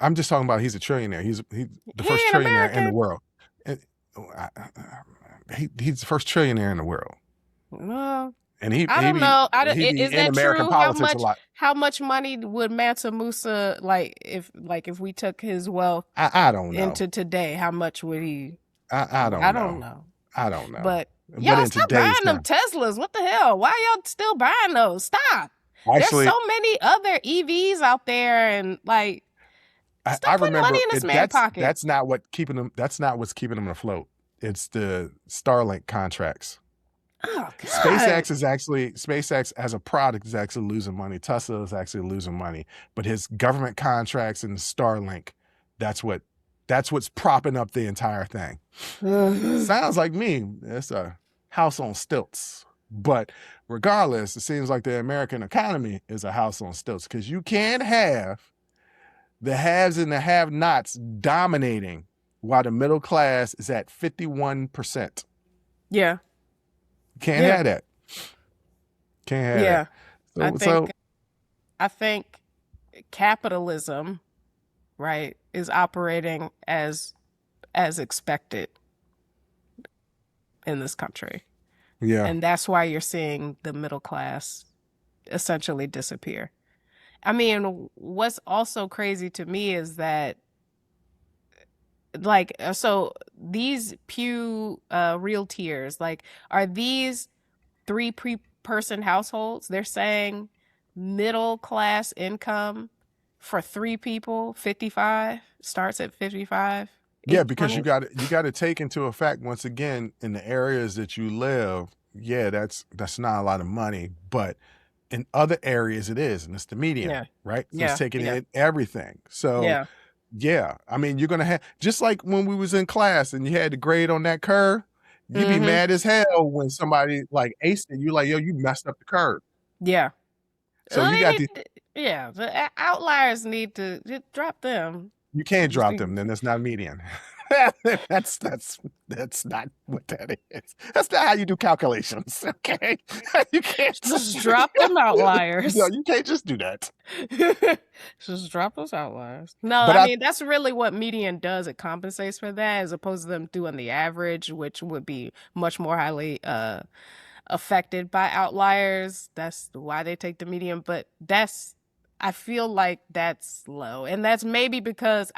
A: I'm just talking about he's a trillionaire. He's the first trillionaire in the world. He's the first trillionaire in the world.
B: Well,
A: and
B: I don't know. Is that
A: American
B: true? How much money would Mansa Musa if we took his wealth?
A: I don't know.
B: Into today, how much would he?
A: I don't know. I don't know.
B: But y'all stop buying them Teslas. What the hell? Why y'all still buying those? Stop. Actually, there's so many other EVs out there, and stop putting money in this man's pocket.
A: That's not what's keeping them afloat. It's the Starlink contracts.
B: Oh, God.
A: SpaceX as a product is actually losing money. Tesla is actually losing money, but his government contracts and Starlink, that's what's propping up the entire thing. Sounds like me. It's a house on stilts. But regardless, it seems like the American economy is a house on stilts because you can't have the haves and the have-nots dominating while the middle class is at 51%.
B: Yeah.
A: Can't have that. Can't have that.
B: I think capitalism, right, is operating as expected in this country.
A: Yeah.
B: And that's why you're seeing the middle class essentially disappear. I mean, what's also crazy to me is that so these Pew realtors, are these 3-person households? They're saying middle class income for 3 people, 55, starts at 55.
A: Yeah, because you got to take into effect, once again, in the areas that you live, that's not a lot of money, but in other areas it is, and it's the median, right? So it's taking in everything. So yeah, I mean, you're going to have, just like when we was in class and you had the grade on that curve, you'd be mad as hell when somebody aced it. You're like, yo, you messed up the curve.
B: Yeah.
A: So you got
B: the outliers need to drop them.
A: You can't drop them, then that's not median. That's not what that is. That's not how you do calculations, okay? You can't
B: just drop them outliers.
A: No, you can't just do that.
B: Just drop those outliers. No, I mean, that's really what median does. It compensates for that, as opposed to them doing the average, which would be much more highly affected by outliers. That's why they take the median. But I feel like that's low. And that's maybe because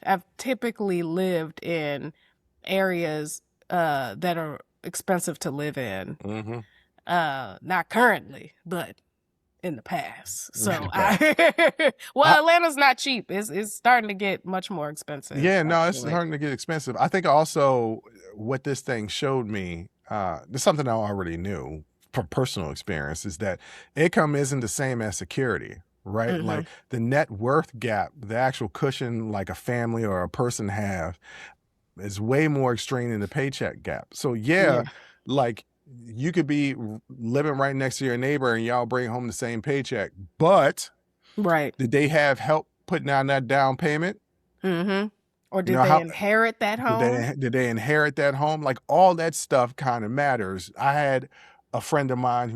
B: I've typically lived in areas that are expensive to live in.
A: Mm-hmm.
B: Not currently, but in the past. So, Atlanta's not cheap. It's starting to get much more expensive.
A: Yeah, no, it's starting to get expensive. I think also what this thing showed me, there's something I already knew from personal experience, is that income isn't the same as security. Right? Mm-hmm. Like the net worth gap, the actual cushion like a family or a person have, is way more extreme than the paycheck gap. So like you could be living right next to your neighbor and y'all bring home the same paycheck, but did they have help putting down that down payment?
B: Mm-hmm. Or did they inherit that home?
A: Did they inherit that home? Like all that stuff kind of matters. I had a friend of mine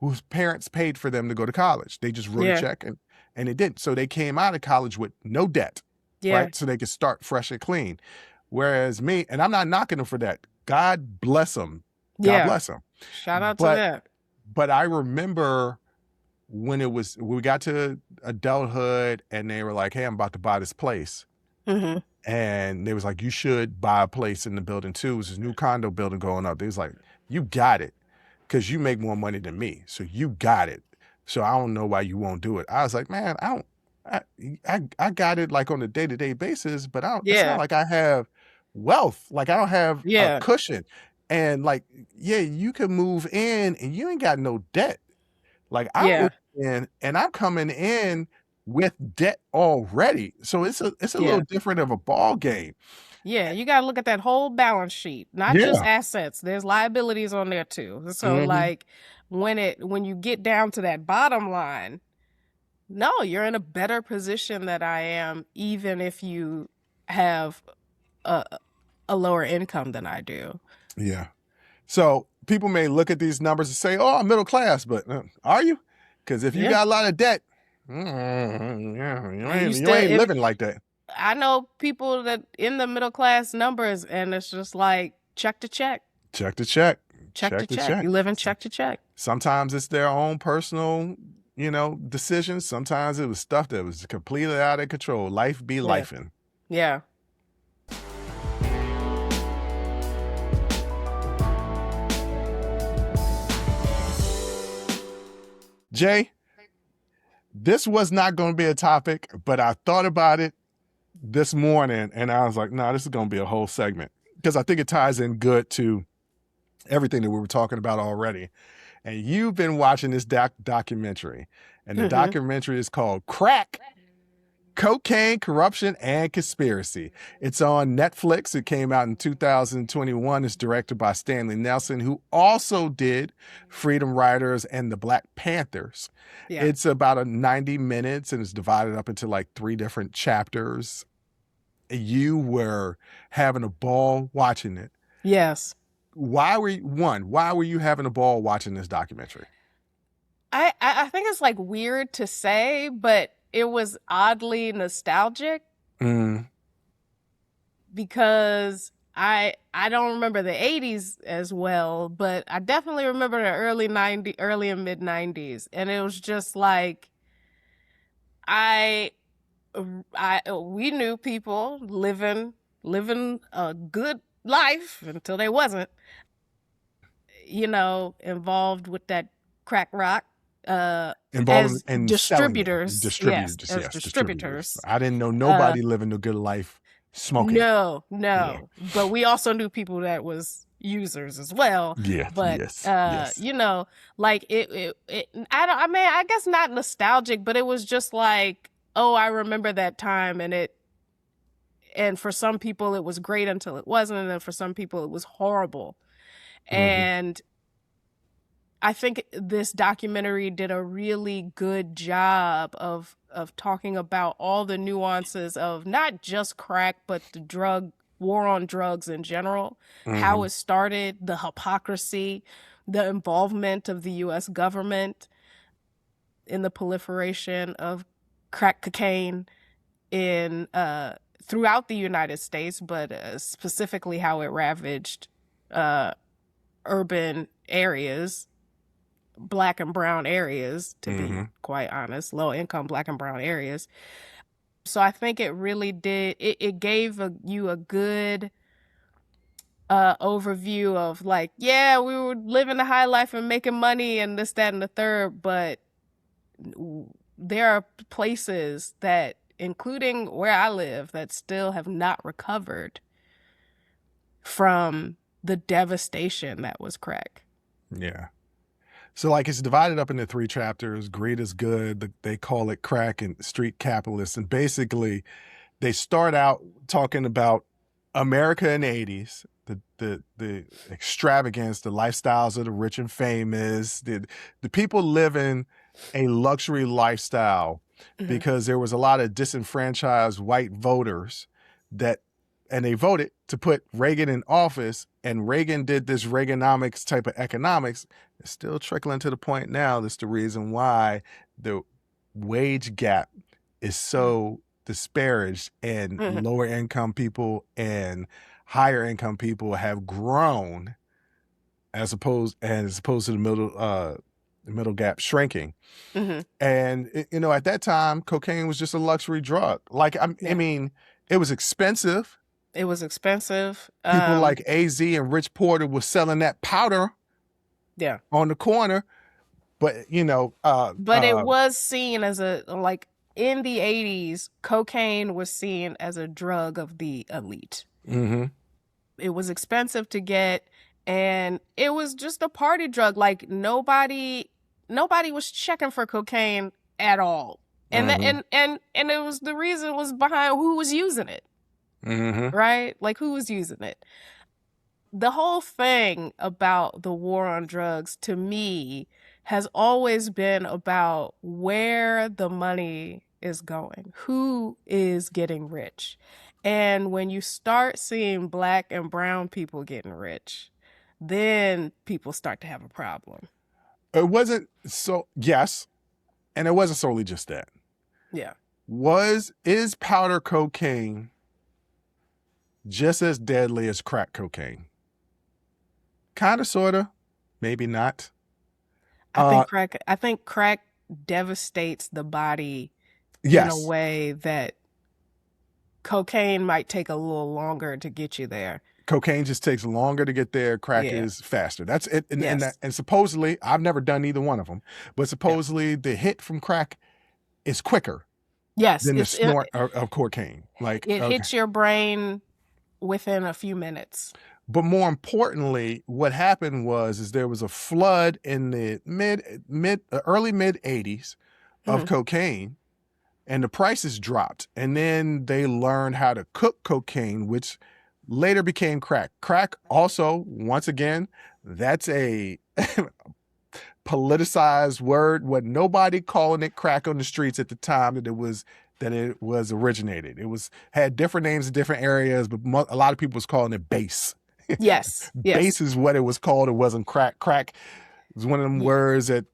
A: whose parents paid for them to go to college. They just wrote a check and it didn't. So they came out of college with no debt, right? So they could start fresh and clean. Whereas me, and I'm not knocking them for that, God bless them. God
B: Yeah.
A: bless them.
B: Shout out to
A: But
B: that.
A: but I remember when we got to adulthood and they were like, hey, I'm about to buy this place.
B: Mm-hmm.
A: And they was like, you should buy a place in the building too. It was this new condo building going up. They was like, you got it because you make more money than me. So you got it. So I don't know why you won't do it. I was like, man, I got it like on a day-to-day basis, but it's not
B: Yeah.
A: like I have wealth. Like I don't have a
B: Yeah.
A: cushion. And like, yeah, you can move in and you ain't got no debt. Like I'm
B: Yeah.
A: moving in and I'm coming in with debt already. So it's a
B: Yeah.
A: little different of a ball game.
B: Yeah. You got to look at that whole balance sheet, not just
A: Yeah.
B: assets. There's liabilities on there too. So
A: Mhm.
B: like when you get down to that bottom line, no, you're in a better position than I am, even if you have a lower income than I do.
A: Yeah. So people may look at these numbers and say, oh, I'm middle class, but are you? Because if you
B: Yeah.
A: got a lot of debt, you ain't living like that.
B: I know people that in the middle class numbers, and it's just like check to check.
A: Check to check.
B: Check to check. You live in check to check.
A: Sometimes it's their own personal, decisions. Sometimes it was stuff that was completely out of control. Life be lifing.
B: Yeah.
A: Jay, this was not going to be a topic, but I thought about it this morning and I was like, no, this is going to be a whole segment because I think it ties in good to everything that we were talking about already. And you've been watching this documentary, and the documentary is called Crack, Cocaine, Corruption, and Conspiracy. It's on Netflix. It came out in 2021. It's directed by Stanley Nelson, who also did Freedom Riders and the Black Panthers.
B: Yeah.
A: It's about 90 minutes, and it's divided up into like 3 different chapters. You were having a ball watching it.
B: Yes.
A: Why were you having a ball watching this documentary?
B: I think it's like weird to say, but it was oddly nostalgic because I don't remember the 80s as well, but I definitely remember the early and mid 90s. And it was just like, we knew people living a good life until they wasn't, involved with that crack rock.
A: Involved
B: as
A: in
B: distributors.
A: Distributors. I didn't know nobody living a good life smoking.
B: No. But we also knew people that was users as well.
A: Yeah.
B: But
A: yes.
B: like I guess not nostalgic, but it was just like, oh, I remember that time, and for some people it was great until it wasn't, and then for some people it was horrible. And I think this documentary did a really good job of talking about all the nuances of not just crack, but the war on drugs in general, how it started, the hypocrisy, the involvement of the U.S. government in the proliferation of crack cocaine throughout the United States, but specifically how it ravaged urban areas, Black and brown areas, to be quite honest, low income Black and brown areas. So I think it really did, it gave you a good overview of like, yeah, we were living the high life and making money and this, that, and the third, but there are places that, including where I live, that still have not recovered from the devastation that was crack.
A: Yeah. So like it's divided up into 3 chapters. Greed is good. They call it crack and street capitalists. And basically they start out talking about America in the 80s, the extravagance, the lifestyles of the rich and famous, the people living a luxury lifestyle because there was a lot of disenfranchised white voters and they voted to put Reagan in office, and Reagan did this Reaganomics type of economics. It's still trickling to the point now. That's the reason why the wage gap is so disparaged, and lower income people and higher income people have grown as opposed to the middle gap shrinking.
B: Mm-hmm.
A: And at that time, cocaine was just a luxury drug. Like I mean, it was expensive.
B: It was expensive.
A: People like AZ and Rich Porter was selling that powder on the corner. But
B: but it was seen as in the 80s, cocaine was seen as a drug of the elite.
A: Mm-hmm.
B: It was expensive to get, and it was just a party drug. Like nobody was checking for cocaine at all. And
A: mm-hmm.
B: and it was, the reason was behind who was using it.
A: Mm-hmm.
B: Right? Like, who was using it? The whole thing about the war on drugs, to me, has always been about where the money is going, who is getting rich. And when you start seeing Black and brown people getting rich, then people start to have a problem.
A: It wasn't so, yes, and it wasn't solely just that.
B: Yeah.
A: Is powder cocaine just as deadly as crack cocaine? Kind of, sort of, maybe not.
B: I think crack devastates the body in a way that cocaine might take a little longer to get you there.
A: Cocaine just takes longer to get there. Crack is faster. That's it. And supposedly, I've never done either one of them, but supposedly the hit from crack is quicker.
B: Yes,
A: than the snort of cocaine. Like
B: it hits your brain within a few minutes.
A: But more importantly, what happened was there was a flood in the early mid 80s of cocaine, and the prices dropped. And then they learned how to cook cocaine, which later became crack. Crack also, once again, that's a politicized word. What nobody calling it crack on the streets at the time that it was originated. It had different names in different areas, but a lot of people was calling it base.
B: Yes.
A: Base is what it was called. It wasn't crack. Crack was one of them words that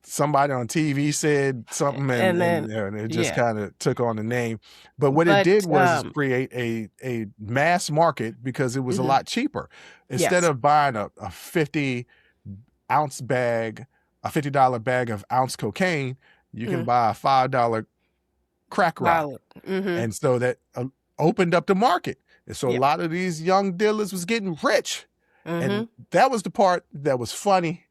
A: somebody on TV said something, and it just kind of took on the name. But what it did was create a mass market because it was a lot cheaper. Instead of buying a $50 bag of ounce cocaine, you can buy a $5 crack rock. And so that opened up the market. And so a lot of these young dealers was getting rich. And that was the part that was funny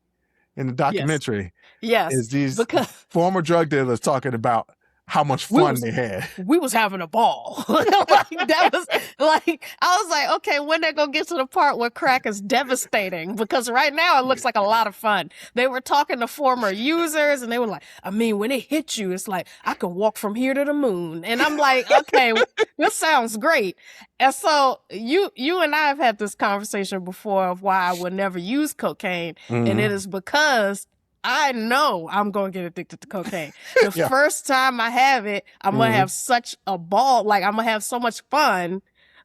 A: in the documentary.
B: Yes.
A: Is these former drug dealers talking about how much fun they had.
B: We was having a ball. That was like, I was like, okay, when they gonna get to the part where crack is devastating? Because right now it looks like a lot of fun. They were talking to former users and they were like, I mean, when it hits you, it's like, I can walk from here to the moon. And I'm like, okay, this sounds great. And so you and I have had this conversation before of why I would never use cocaine. And it is because I know I'm going to get addicted to cocaine. The first time I have it, I'm going to have such a ball. Like, I'm going to have so much fun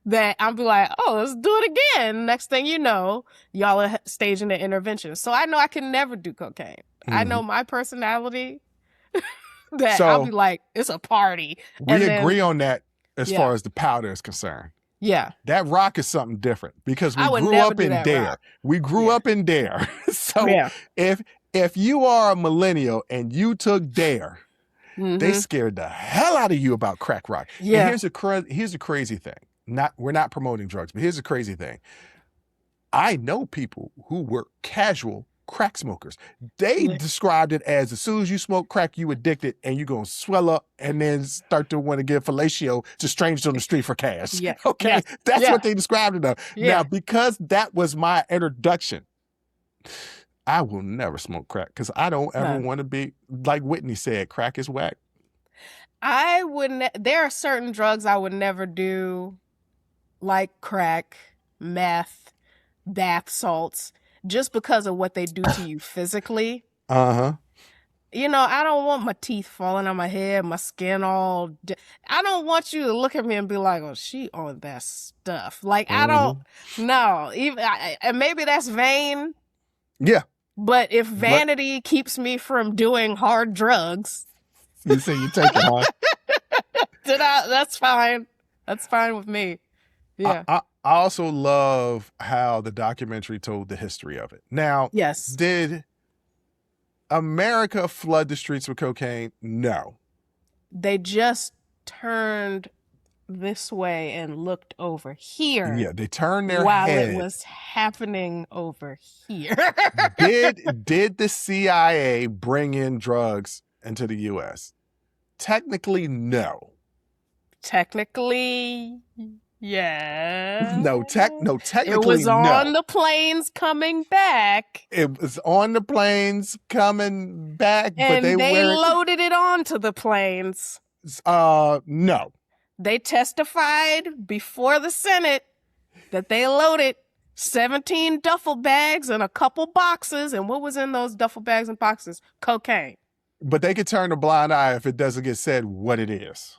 B: that I'm be like, oh, let's do it again. Next thing you know, y'all are staging the intervention. So I know I can never do cocaine. I know my personality that I'll be like, it's a party.
A: We agree on that as far as the powder is concerned.
B: Yeah.
A: That rock is something different because we grew up in Dare. We grew up in Dare. So if you are a millennial and you took Dare, they scared the hell out of you about crack rock.
B: Yeah.
A: And here's a crazy thing. We're not promoting drugs, but here's a crazy thing. I know people who were casual crack smokers. They described it as soon as you smoke crack, you addicted and you're going to swell up and then start to want to give fellatio to strangers on the street for cash.
B: Yeah.
A: Okay. That's what they described it of. Now, because that was my introduction, I will never smoke crack because I don't ever want to be, like Whitney said, crack is whack.
B: I wouldn't, there are certain drugs I would never do, like crack, meth, bath salts, just because of what they do to you physically. You know, I don't want my teeth falling on my head, my skin all. I don't want you to look at me and be like, oh, she on that stuff. Like, I don't know. And maybe that's vain.
A: Yeah.
B: But if vanity keeps me from doing hard drugs.
A: You say you take it hard.
B: That's fine. That's fine with me. Yeah.
A: I also love how the documentary told the history of it. Now,
B: Yes.
A: did America flood the streets with cocaine? No.
B: They just turned this way and looked over here.
A: Yeah, they turned their
B: while
A: head.
B: it was happening over here.
A: Did the CIA bring in drugs into the U.S.? Technically, no.
B: Technically, yeah.
A: No, technically,
B: it was on
A: no.
B: the planes coming back.
A: It was on the planes coming back,
B: And
A: but they weren't.
B: loaded it onto the planes.
A: No.
B: They testified before the Senate that they loaded 17 duffel bags and a couple boxes. And what was in those duffel bags and boxes? Cocaine.
A: But they could turn a blind eye if it doesn't get said what it is.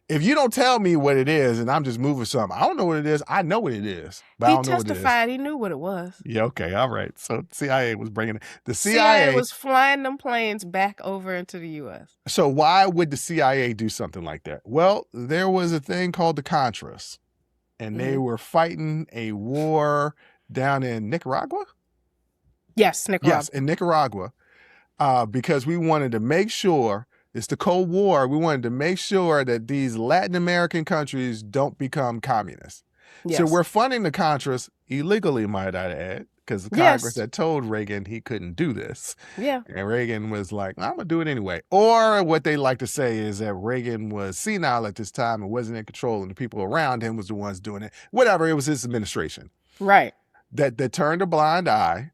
A: If you don't tell me what it is and I'm just moving something, I don't know what it is. I know what it is, but I don't know what it is.
B: He testified he knew what it was.
A: Yeah, okay, all right. So CIA was bringing it. The CIA
B: was flying them planes back over into the U.S.
A: So why would the CIA do something like that? Well, there was a thing called the Contras, and they were fighting a war down in Nicaragua?
B: Yes, Nicaragua.
A: Yes, in Nicaragua, because we wanted to make sure, it's the Cold War, we wanted to make sure that these Latin American countries don't become communist. Yes. So we're funding the Contras illegally, might I add, because the Congress had told Reagan he couldn't do this.
B: Yeah.
A: And Reagan was like, I'm going to do it anyway. Or what they like to say is that Reagan was senile at this time and wasn't in control, and the people around him was the ones doing it. Whatever, it was his administration.
B: Right.
A: That turned a blind eye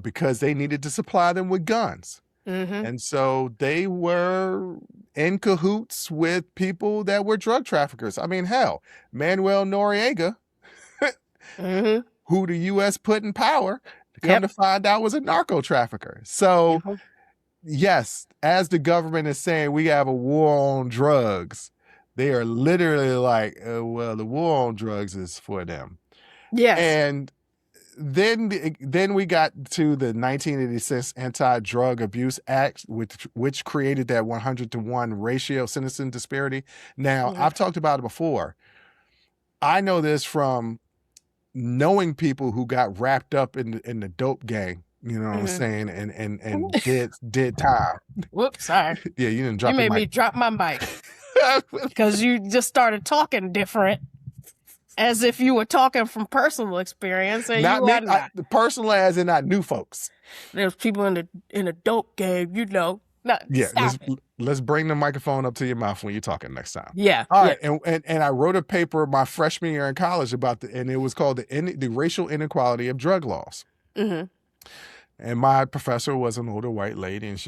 A: because they needed to supply them with guns. And so they were in cahoots with people that were drug traffickers. I mean, hell, Manuel Noriega, who the U.S. put in power, come to find out was a narco trafficker. So, yes, as the government is saying we have a war on drugs, they are literally like, well, the war on drugs is for them.
B: Yes.
A: And then we got to the 1986 Anti-Drug Abuse Act, which created that 100-to-1 ratio sentencing disparity. Now, I've talked about it before. I know this from knowing people who got wrapped up in the dope gang, you know what I'm saying, and did time.
B: Whoops, sorry.
A: Yeah, you didn't drop
B: your mic. You made me drop my mic because you just started talking different. As if you were talking from personal experience, and
A: not
B: you
A: me,
B: are not.
A: Personal as in not new folks.
B: There's people in the dope game, you know. No,
A: yeah, let's bring the microphone up to your mouth when you're talking next time.
B: Yeah.
A: All right, and I wrote a paper my freshman year in college about and it was called the racial inequality of drug laws. And my professor was an older white lady, and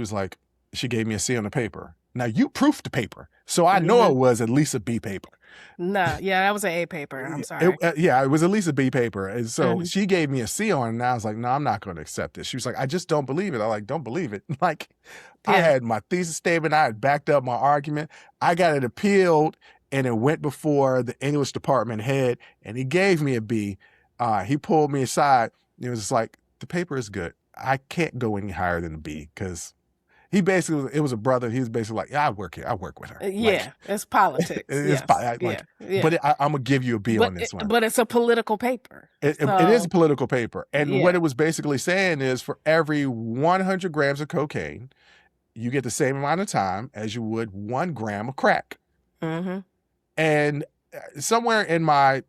A: she gave me a C on the paper. Now you proofed the paper, so I know it was at least a B paper.
B: No, yeah, that was an A paper. I'm sorry.
A: It was at least a B paper. And so she gave me a C on it, and I was like, no, I'm not going to accept this. She was like, I just don't believe it. I'm like, don't believe it. Like, I had my thesis statement. I had backed up my argument. I got it appealed, and it went before the English department head, and he gave me a B. He pulled me aside. And it was just like, the paper is good. I can't go any higher than a B because... it was a brother. He was basically like, yeah, I work here. I work with her.
B: Yeah, it's politics.
A: But I'm going to give you a B on this one.
B: But it's a political paper.
A: It is a political paper. And what it was basically saying is for every 100 grams of cocaine, you get the same amount of time as you would 1 gram of crack. And somewhere in my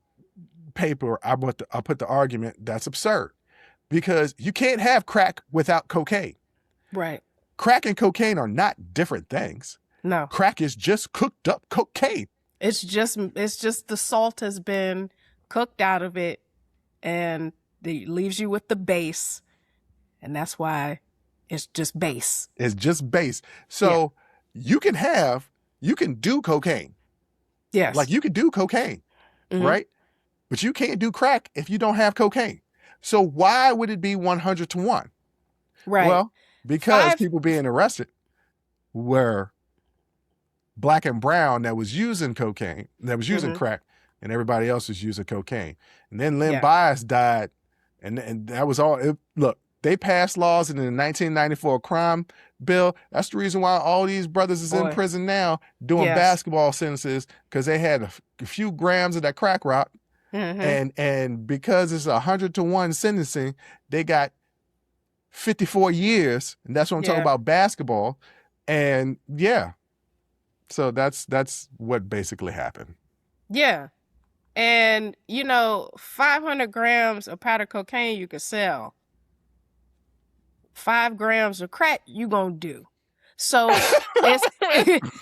A: paper, I put the argument that's absurd because you can't have crack without cocaine.
B: Right.
A: Crack and cocaine are not different things.
B: No.
A: Crack is just cooked up cocaine.
B: It's just the salt has been cooked out of it and it leaves you with the base. And that's why it's just base.
A: It's just base. So you can do cocaine.
B: Yes.
A: Like you can do cocaine, right? But you can't do crack if you don't have cocaine. So why would it be 100-to-1?
B: Right.
A: Well, because people being arrested were black and brown that was using cocaine, that was using crack, and everybody else was using cocaine. And then Len Bias died, and that was all. Look, They passed laws in the 1994 crime bill. That's the reason why all these brothers is in
B: Boy.
A: prison now doing
B: Yes.
A: basketball sentences, because they had a few grams of that crack rock. And because it's 100-to-1 sentencing, they got 54 years. And that's what I'm talking about, basketball. And yeah. So that's what basically happened.
B: Yeah. And, 500 grams of powder cocaine you could sell. 5 grams of crack you gonna do. So it's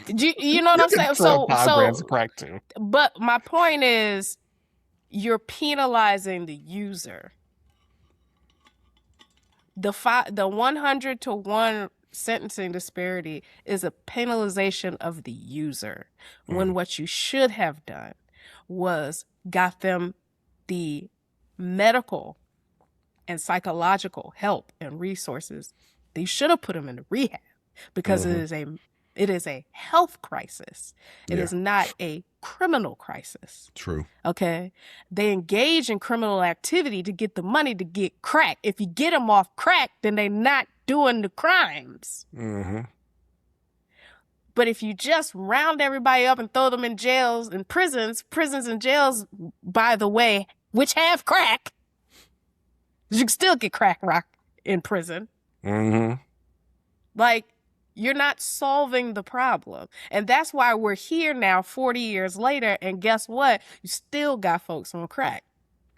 B: you know what I'm saying? So
A: 5 grams of crack too.
B: But my point is, you're penalizing the user. The 100-to-1 sentencing disparity is a penalization of the user, when what you should have done was got them the medical and psychological help and resources. They should have put them in rehab, because it is a health crisis. It is not a criminal crisis.
A: True.
B: Okay. They engage in criminal activity to get the money to get crack. If you get them off crack, then they're not doing the crimes. But if you just round everybody up and throw them in jails and prisons and jails, by the way, which have crack, you can still get crack rock in prison. Like, you're not solving the problem. And that's why we're here now 40 years later. And guess what? You still got folks on crack.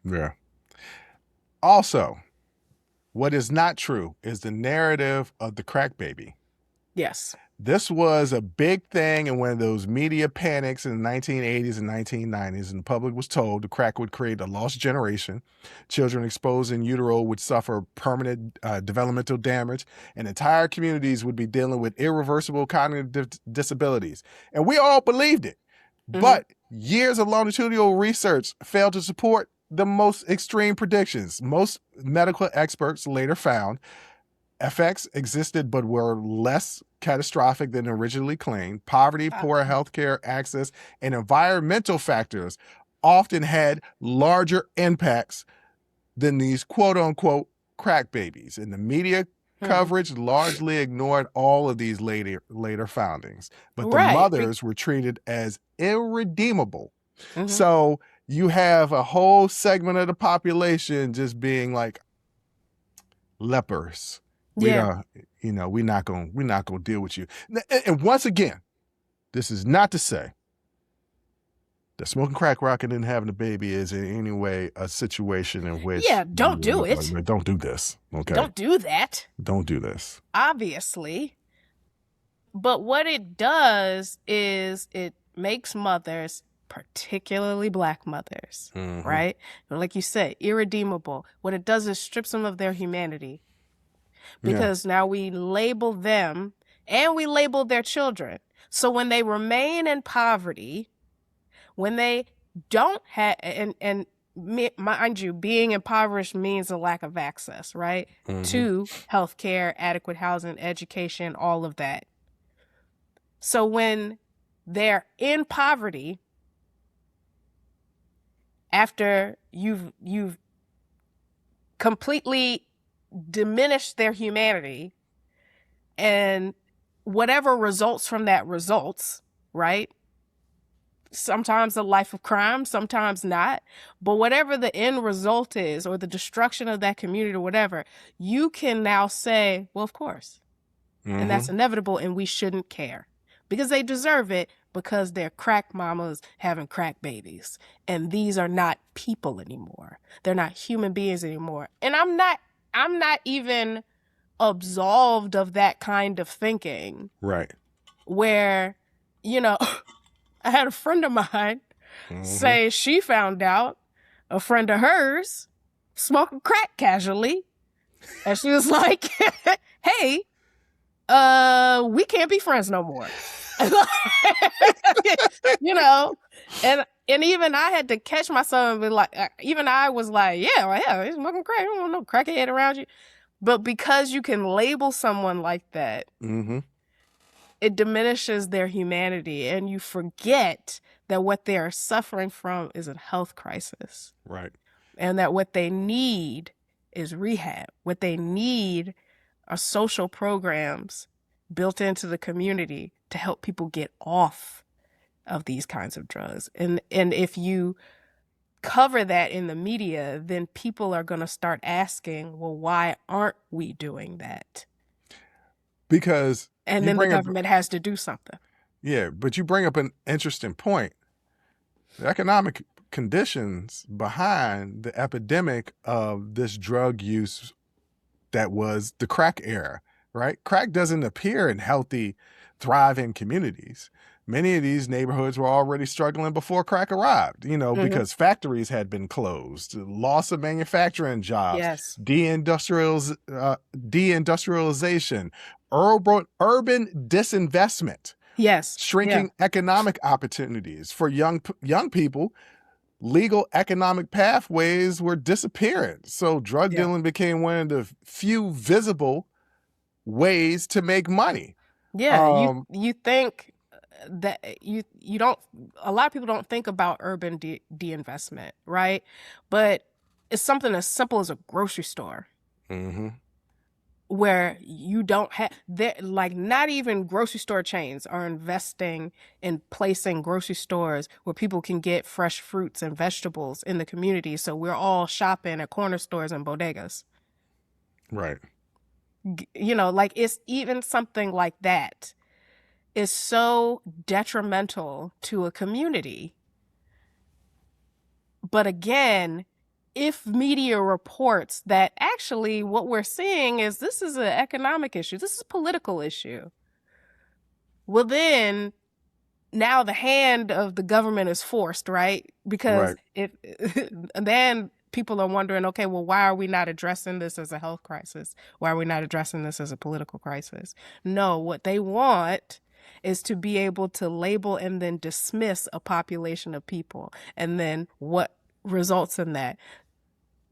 A: Yeah. Also, what is not true is the narrative of the crack baby.
B: Yes.
A: This was a big thing in one of those media panics in the 1980s and 1990s, and the public was told the crack would create a lost generation. Children exposed in utero would suffer permanent developmental damage, and entire communities would be dealing with irreversible cognitive disabilities. And we all believed it. But years of longitudinal research failed to support the most extreme predictions. Most medical experts later found effects existed but were less catastrophic than originally claimed. Poverty, poor healthcare access, and environmental factors often had larger impacts than these quote-unquote crack babies. And the media coverage largely ignored all of these later findings. But the mothers were treated as irredeemable. So you have a whole segment of the population just being like lepers. We're not gonna deal with you. And once again, this is not to say that smoking crack rock and then having a baby is in any way a situation in which
B: don't do it.
A: Don't do this. Okay.
B: Don't do that.
A: Don't do this.
B: Obviously. But what it does is it makes mothers, particularly Black mothers, right? Like you said, irredeemable. What it does is strips them of their humanity. Because now we label them and we label their children. So when they remain in poverty, when they don't have, and mind you, being impoverished means a lack of access, right? To healthcare, adequate housing, education, all of that. So when they're in poverty, after you've completely diminished their humanity, and whatever results from that results, right? Sometimes a life of crime, sometimes not. But whatever the end result is, or the destruction of that community or whatever, you can now say, well, of course. And that's inevitable, and we shouldn't care. Because they deserve it, because they're crack mamas having crack babies. And these are not people anymore. They're not human beings anymore. And I'm not even absolved of that kind of thinking.
A: Right.
B: Where, I had a friend of mine say she found out a friend of hers smoking crack casually. And she was like, hey, we can't be friends no more. And even I had to catch myself and be like, even I was like, yeah, he's smoking crack. I don't want no crackhead around you. But because you can label someone like that, it diminishes their humanity, and you forget that what they are suffering from is a health crisis.
A: Right.
B: And that what they need is rehab. What they need are social programs built into the community to help people get off of these kinds of drugs. And if you cover that in the media, then people are going to start asking, well, why aren't we doing that?
A: Because
B: and then the government has to do something.
A: Yeah, but you bring up an interesting point. The economic conditions behind the epidemic of this drug use that was the crack era, right? Crack doesn't appear in healthy, thriving communities. Many of these neighborhoods were already struggling before crack arrived, because factories had been closed, loss of manufacturing jobs,
B: yes,
A: deindustrialization, urban disinvestment,
B: yes,
A: shrinking economic opportunities for young people. Legal economic pathways were disappearing. So drug dealing became one of the few visible ways to make money.
B: Yeah, you think that you don't, a lot of people don't think about urban de-investment, right? But it's something as simple as a grocery store.
A: Mm-hmm.
B: Where you don't have, like, not even grocery store chains are investing in placing grocery stores where people can get fresh fruits and vegetables in the community. So we're all shopping at corner stores and bodegas.
A: Right.
B: Like, it's even something like that is so detrimental to a community. But again, if media reports that actually what we're seeing is this is an economic issue, this is a political issue, well, then now the hand of the government is forced, right? Because then people are wondering, okay, well, why are we not addressing this as a health crisis? Why are we not addressing this as a political crisis? No, what they want is to be able to label and then dismiss a population of people. And then what results in that?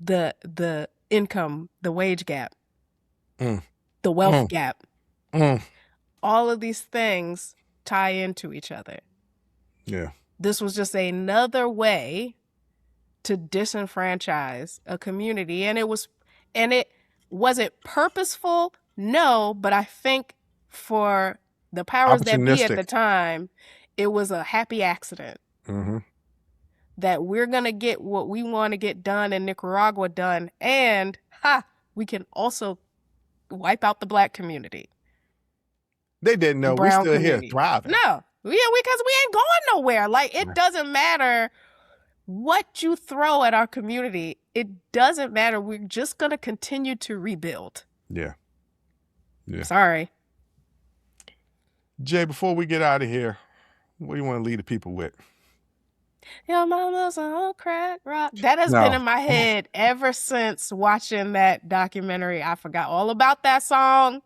B: The income, the wage gap, the wealth gap, all of these things tie into each other.
A: Yeah.
B: This was just another way to disenfranchise a community. And it wasn't purposeful, no, but I think for the powers that be at the time, it was a happy accident.
A: Mm-hmm.
B: That we're going to get what we want to get done in Nicaragua done. And we can also wipe out the Black community.
A: They didn't know. We're still here thriving.
B: No. Yeah, because we ain't going nowhere. Like, it doesn't matter what you throw at our community. It doesn't matter. We're just going to continue to rebuild.
A: Yeah.
B: Sorry.
A: Jay, before we get out of here, what do you want to leave the people with?
B: Your mama's on crack rock. That has been in my head ever since watching that documentary. I forgot all about that song.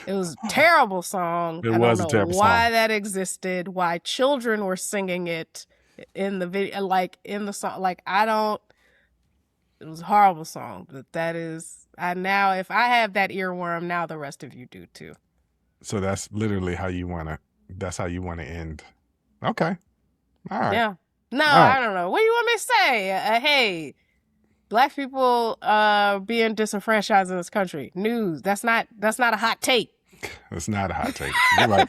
B: It was a terrible song.
A: I don't know
B: why that existed, why children were singing it in the video, like in the song. Like, it was a horrible song, but that is, if I have that earworm, now the rest of you do too.
A: So that's literally how you want to end. Okay. All right.
B: Yeah. No, I don't know. What do you want me to say? Hey, Black people being disenfranchised in this country. News. That's not a hot take.
A: It's not a hot take. You're right.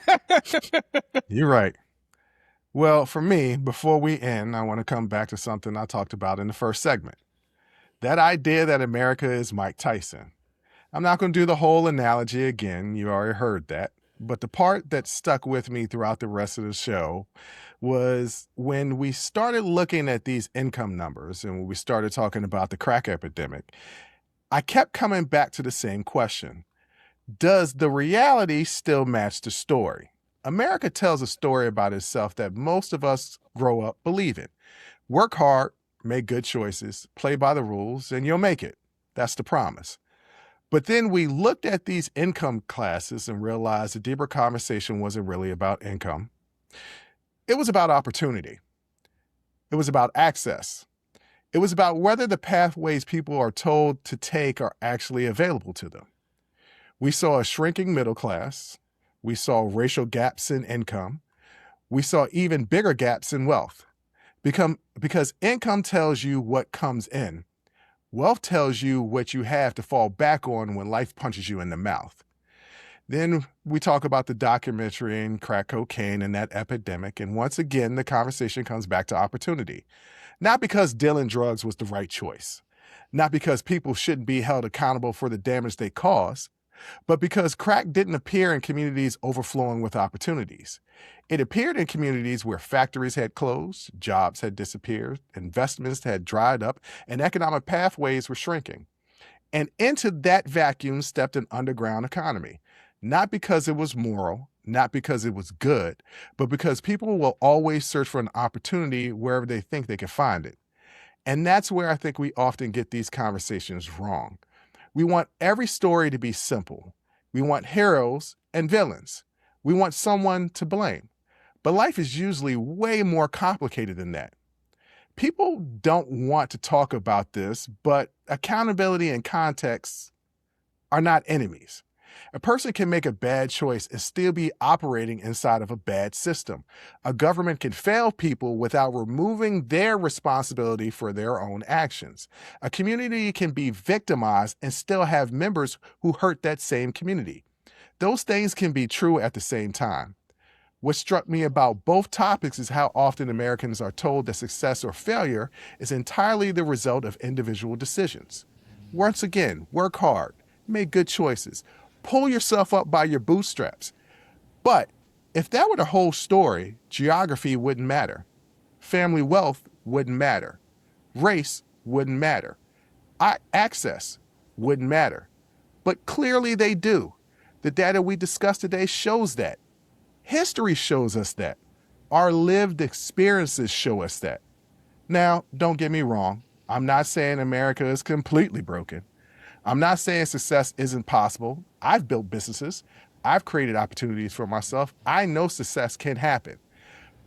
A: You're right. Well, for me, before we end, I want to come back to something I talked about in the first segment. That idea that America is Mike Tyson. I'm not going to do the whole analogy again. You already heard that. But the part that stuck with me throughout the rest of the show was when we started looking at these income numbers and when we started talking about the crack epidemic, I kept coming back to the same question. Does the reality still match the story? America tells a story about itself that most of us grow up believing. Work hard, make good choices, play by the rules, and you'll make it. That's the promise. But then we looked at these income classes and realized the deeper conversation wasn't really about income. It was about opportunity. It was about access. It was about whether the pathways people are told to take are actually available to them. We saw a shrinking middle class. We saw racial gaps in income. We saw even bigger gaps in wealth. Because income tells you what comes in, Wealth tells you what you have to fall back on when life punches you in the mouth. Then we talk about the documentary and crack cocaine and that epidemic. And once again, the conversation comes back to opportunity. Not because dealing drugs was the right choice, not because people shouldn't be held accountable for the damage they cause, but because crack didn't appear in communities overflowing with opportunities. It appeared in communities where factories had closed, jobs had disappeared, investments had dried up, and economic pathways were shrinking. And into that vacuum stepped an underground economy, not because it was moral, not because it was good, but because people will always search for an opportunity wherever they think they can find it. And that's where I think we often get these conversations wrong. We want every story to be simple. We want heroes and villains. We want someone to blame. But life is usually way more complicated than that. People don't want to talk about this, but accountability and context are not enemies. A person can make a bad choice and still be operating inside of a bad system. A government can fail people without removing their responsibility for their own actions. A community can be victimized and still have members who hurt that same community. Those things can be true at the same time. What struck me about both topics is how often Americans are told that success or failure is entirely the result of individual decisions. Once again, work hard, make good choices, pull yourself up by your bootstraps. But if that were the whole story, geography wouldn't matter. Family wealth wouldn't matter. Race wouldn't matter. Access wouldn't matter. But clearly they do. The data we discussed today shows that. History shows us that. Our lived experiences show us that. Now, don't get me wrong. I'm not saying America is completely broken. I'm not saying success isn't possible. I've built businesses. I've created opportunities for myself. I know success can happen.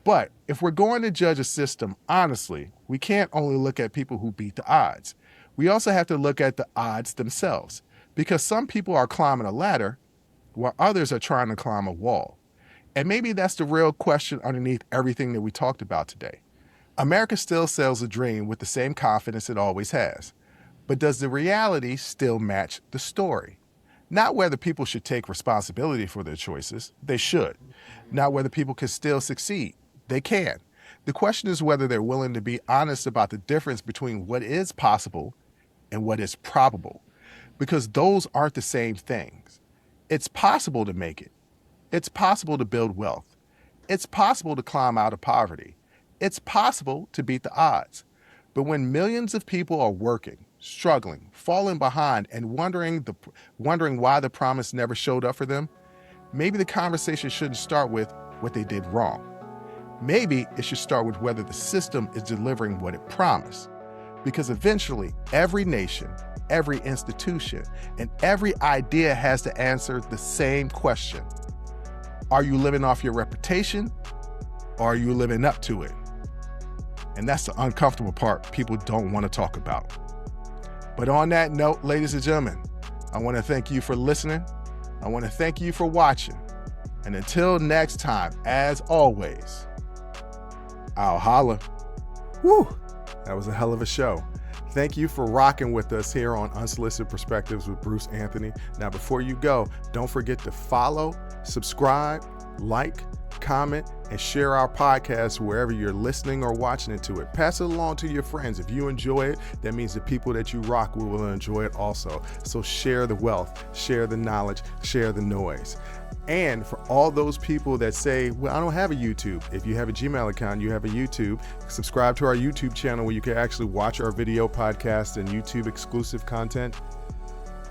A: But if we're going to judge a system honestly, we can't only look at people who beat the odds. We also have to look at the odds themselves, because some people are climbing a ladder while others are trying to climb a wall. And maybe that's the real question underneath everything that we talked about today. America still sells a dream with the same confidence it always has. But does the reality still match the story? Not whether people should take responsibility for their choices. They should. Not whether people can still succeed. They can. The question is whether they're willing to be honest about the difference between what is possible and what is probable. Because those aren't the same things. It's possible to make it. It's possible to build wealth. It's possible to climb out of poverty. It's possible to beat the odds. But when millions of people are working, struggling, falling behind, and wondering why the promise never showed up for them, maybe the conversation shouldn't start with what they did wrong. Maybe it should start with whether the system is delivering what it promised. Because eventually, every nation, every institution, and every idea has to answer the same question. Are you living off your reputation, or are you living up to it? And that's the uncomfortable part people don't want to talk about. But on that note, ladies and gentlemen, I want to thank you for listening. I want to thank you for watching. And until next time, as always, I'll holla. Woo! That was a hell of a show. Thank you for rocking with us here on Unsolicited Perspectives with Bruce Anthony. Now, before you go, don't forget to follow, subscribe, like, comment, and share our podcast wherever you're listening or watching it to it. Pass it along to your friends. If you enjoy it, that means the people that you rock will enjoy it also. So share the wealth, share the knowledge, share the noise. And for all those people that say, well, I don't have a YouTube. If you have a Gmail account, you have a YouTube. Subscribe to our YouTube channel where you can actually watch our video podcast and YouTube exclusive content.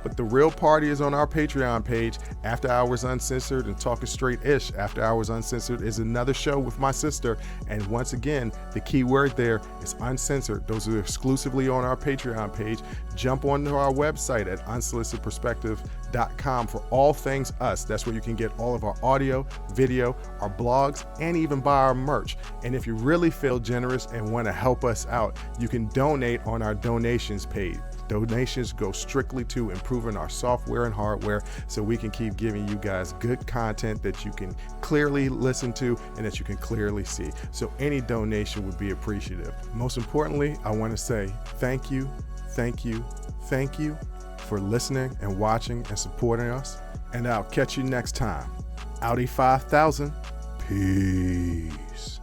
A: But the real party is on our Patreon page, After Hours Uncensored and Talking Straight-ish. After Hours Uncensored is another show with my sister. And once again, the key word there is uncensored. Those are exclusively on our Patreon page. Jump onto our website at unsolicitedperspective.com for all things us. That's where you can get all of our audio, video, our blogs, and even buy our merch. And if you really feel generous and want to help us out, you can donate on our donations page. Donations go strictly to improving our software and hardware so we can keep giving you guys good content that you can clearly listen to and that you can clearly see. So any donation would be appreciative. Most importantly, I want to say thank you, thank you for listening and watching and supporting us. And I'll catch you next time. Audi 5000. Peace.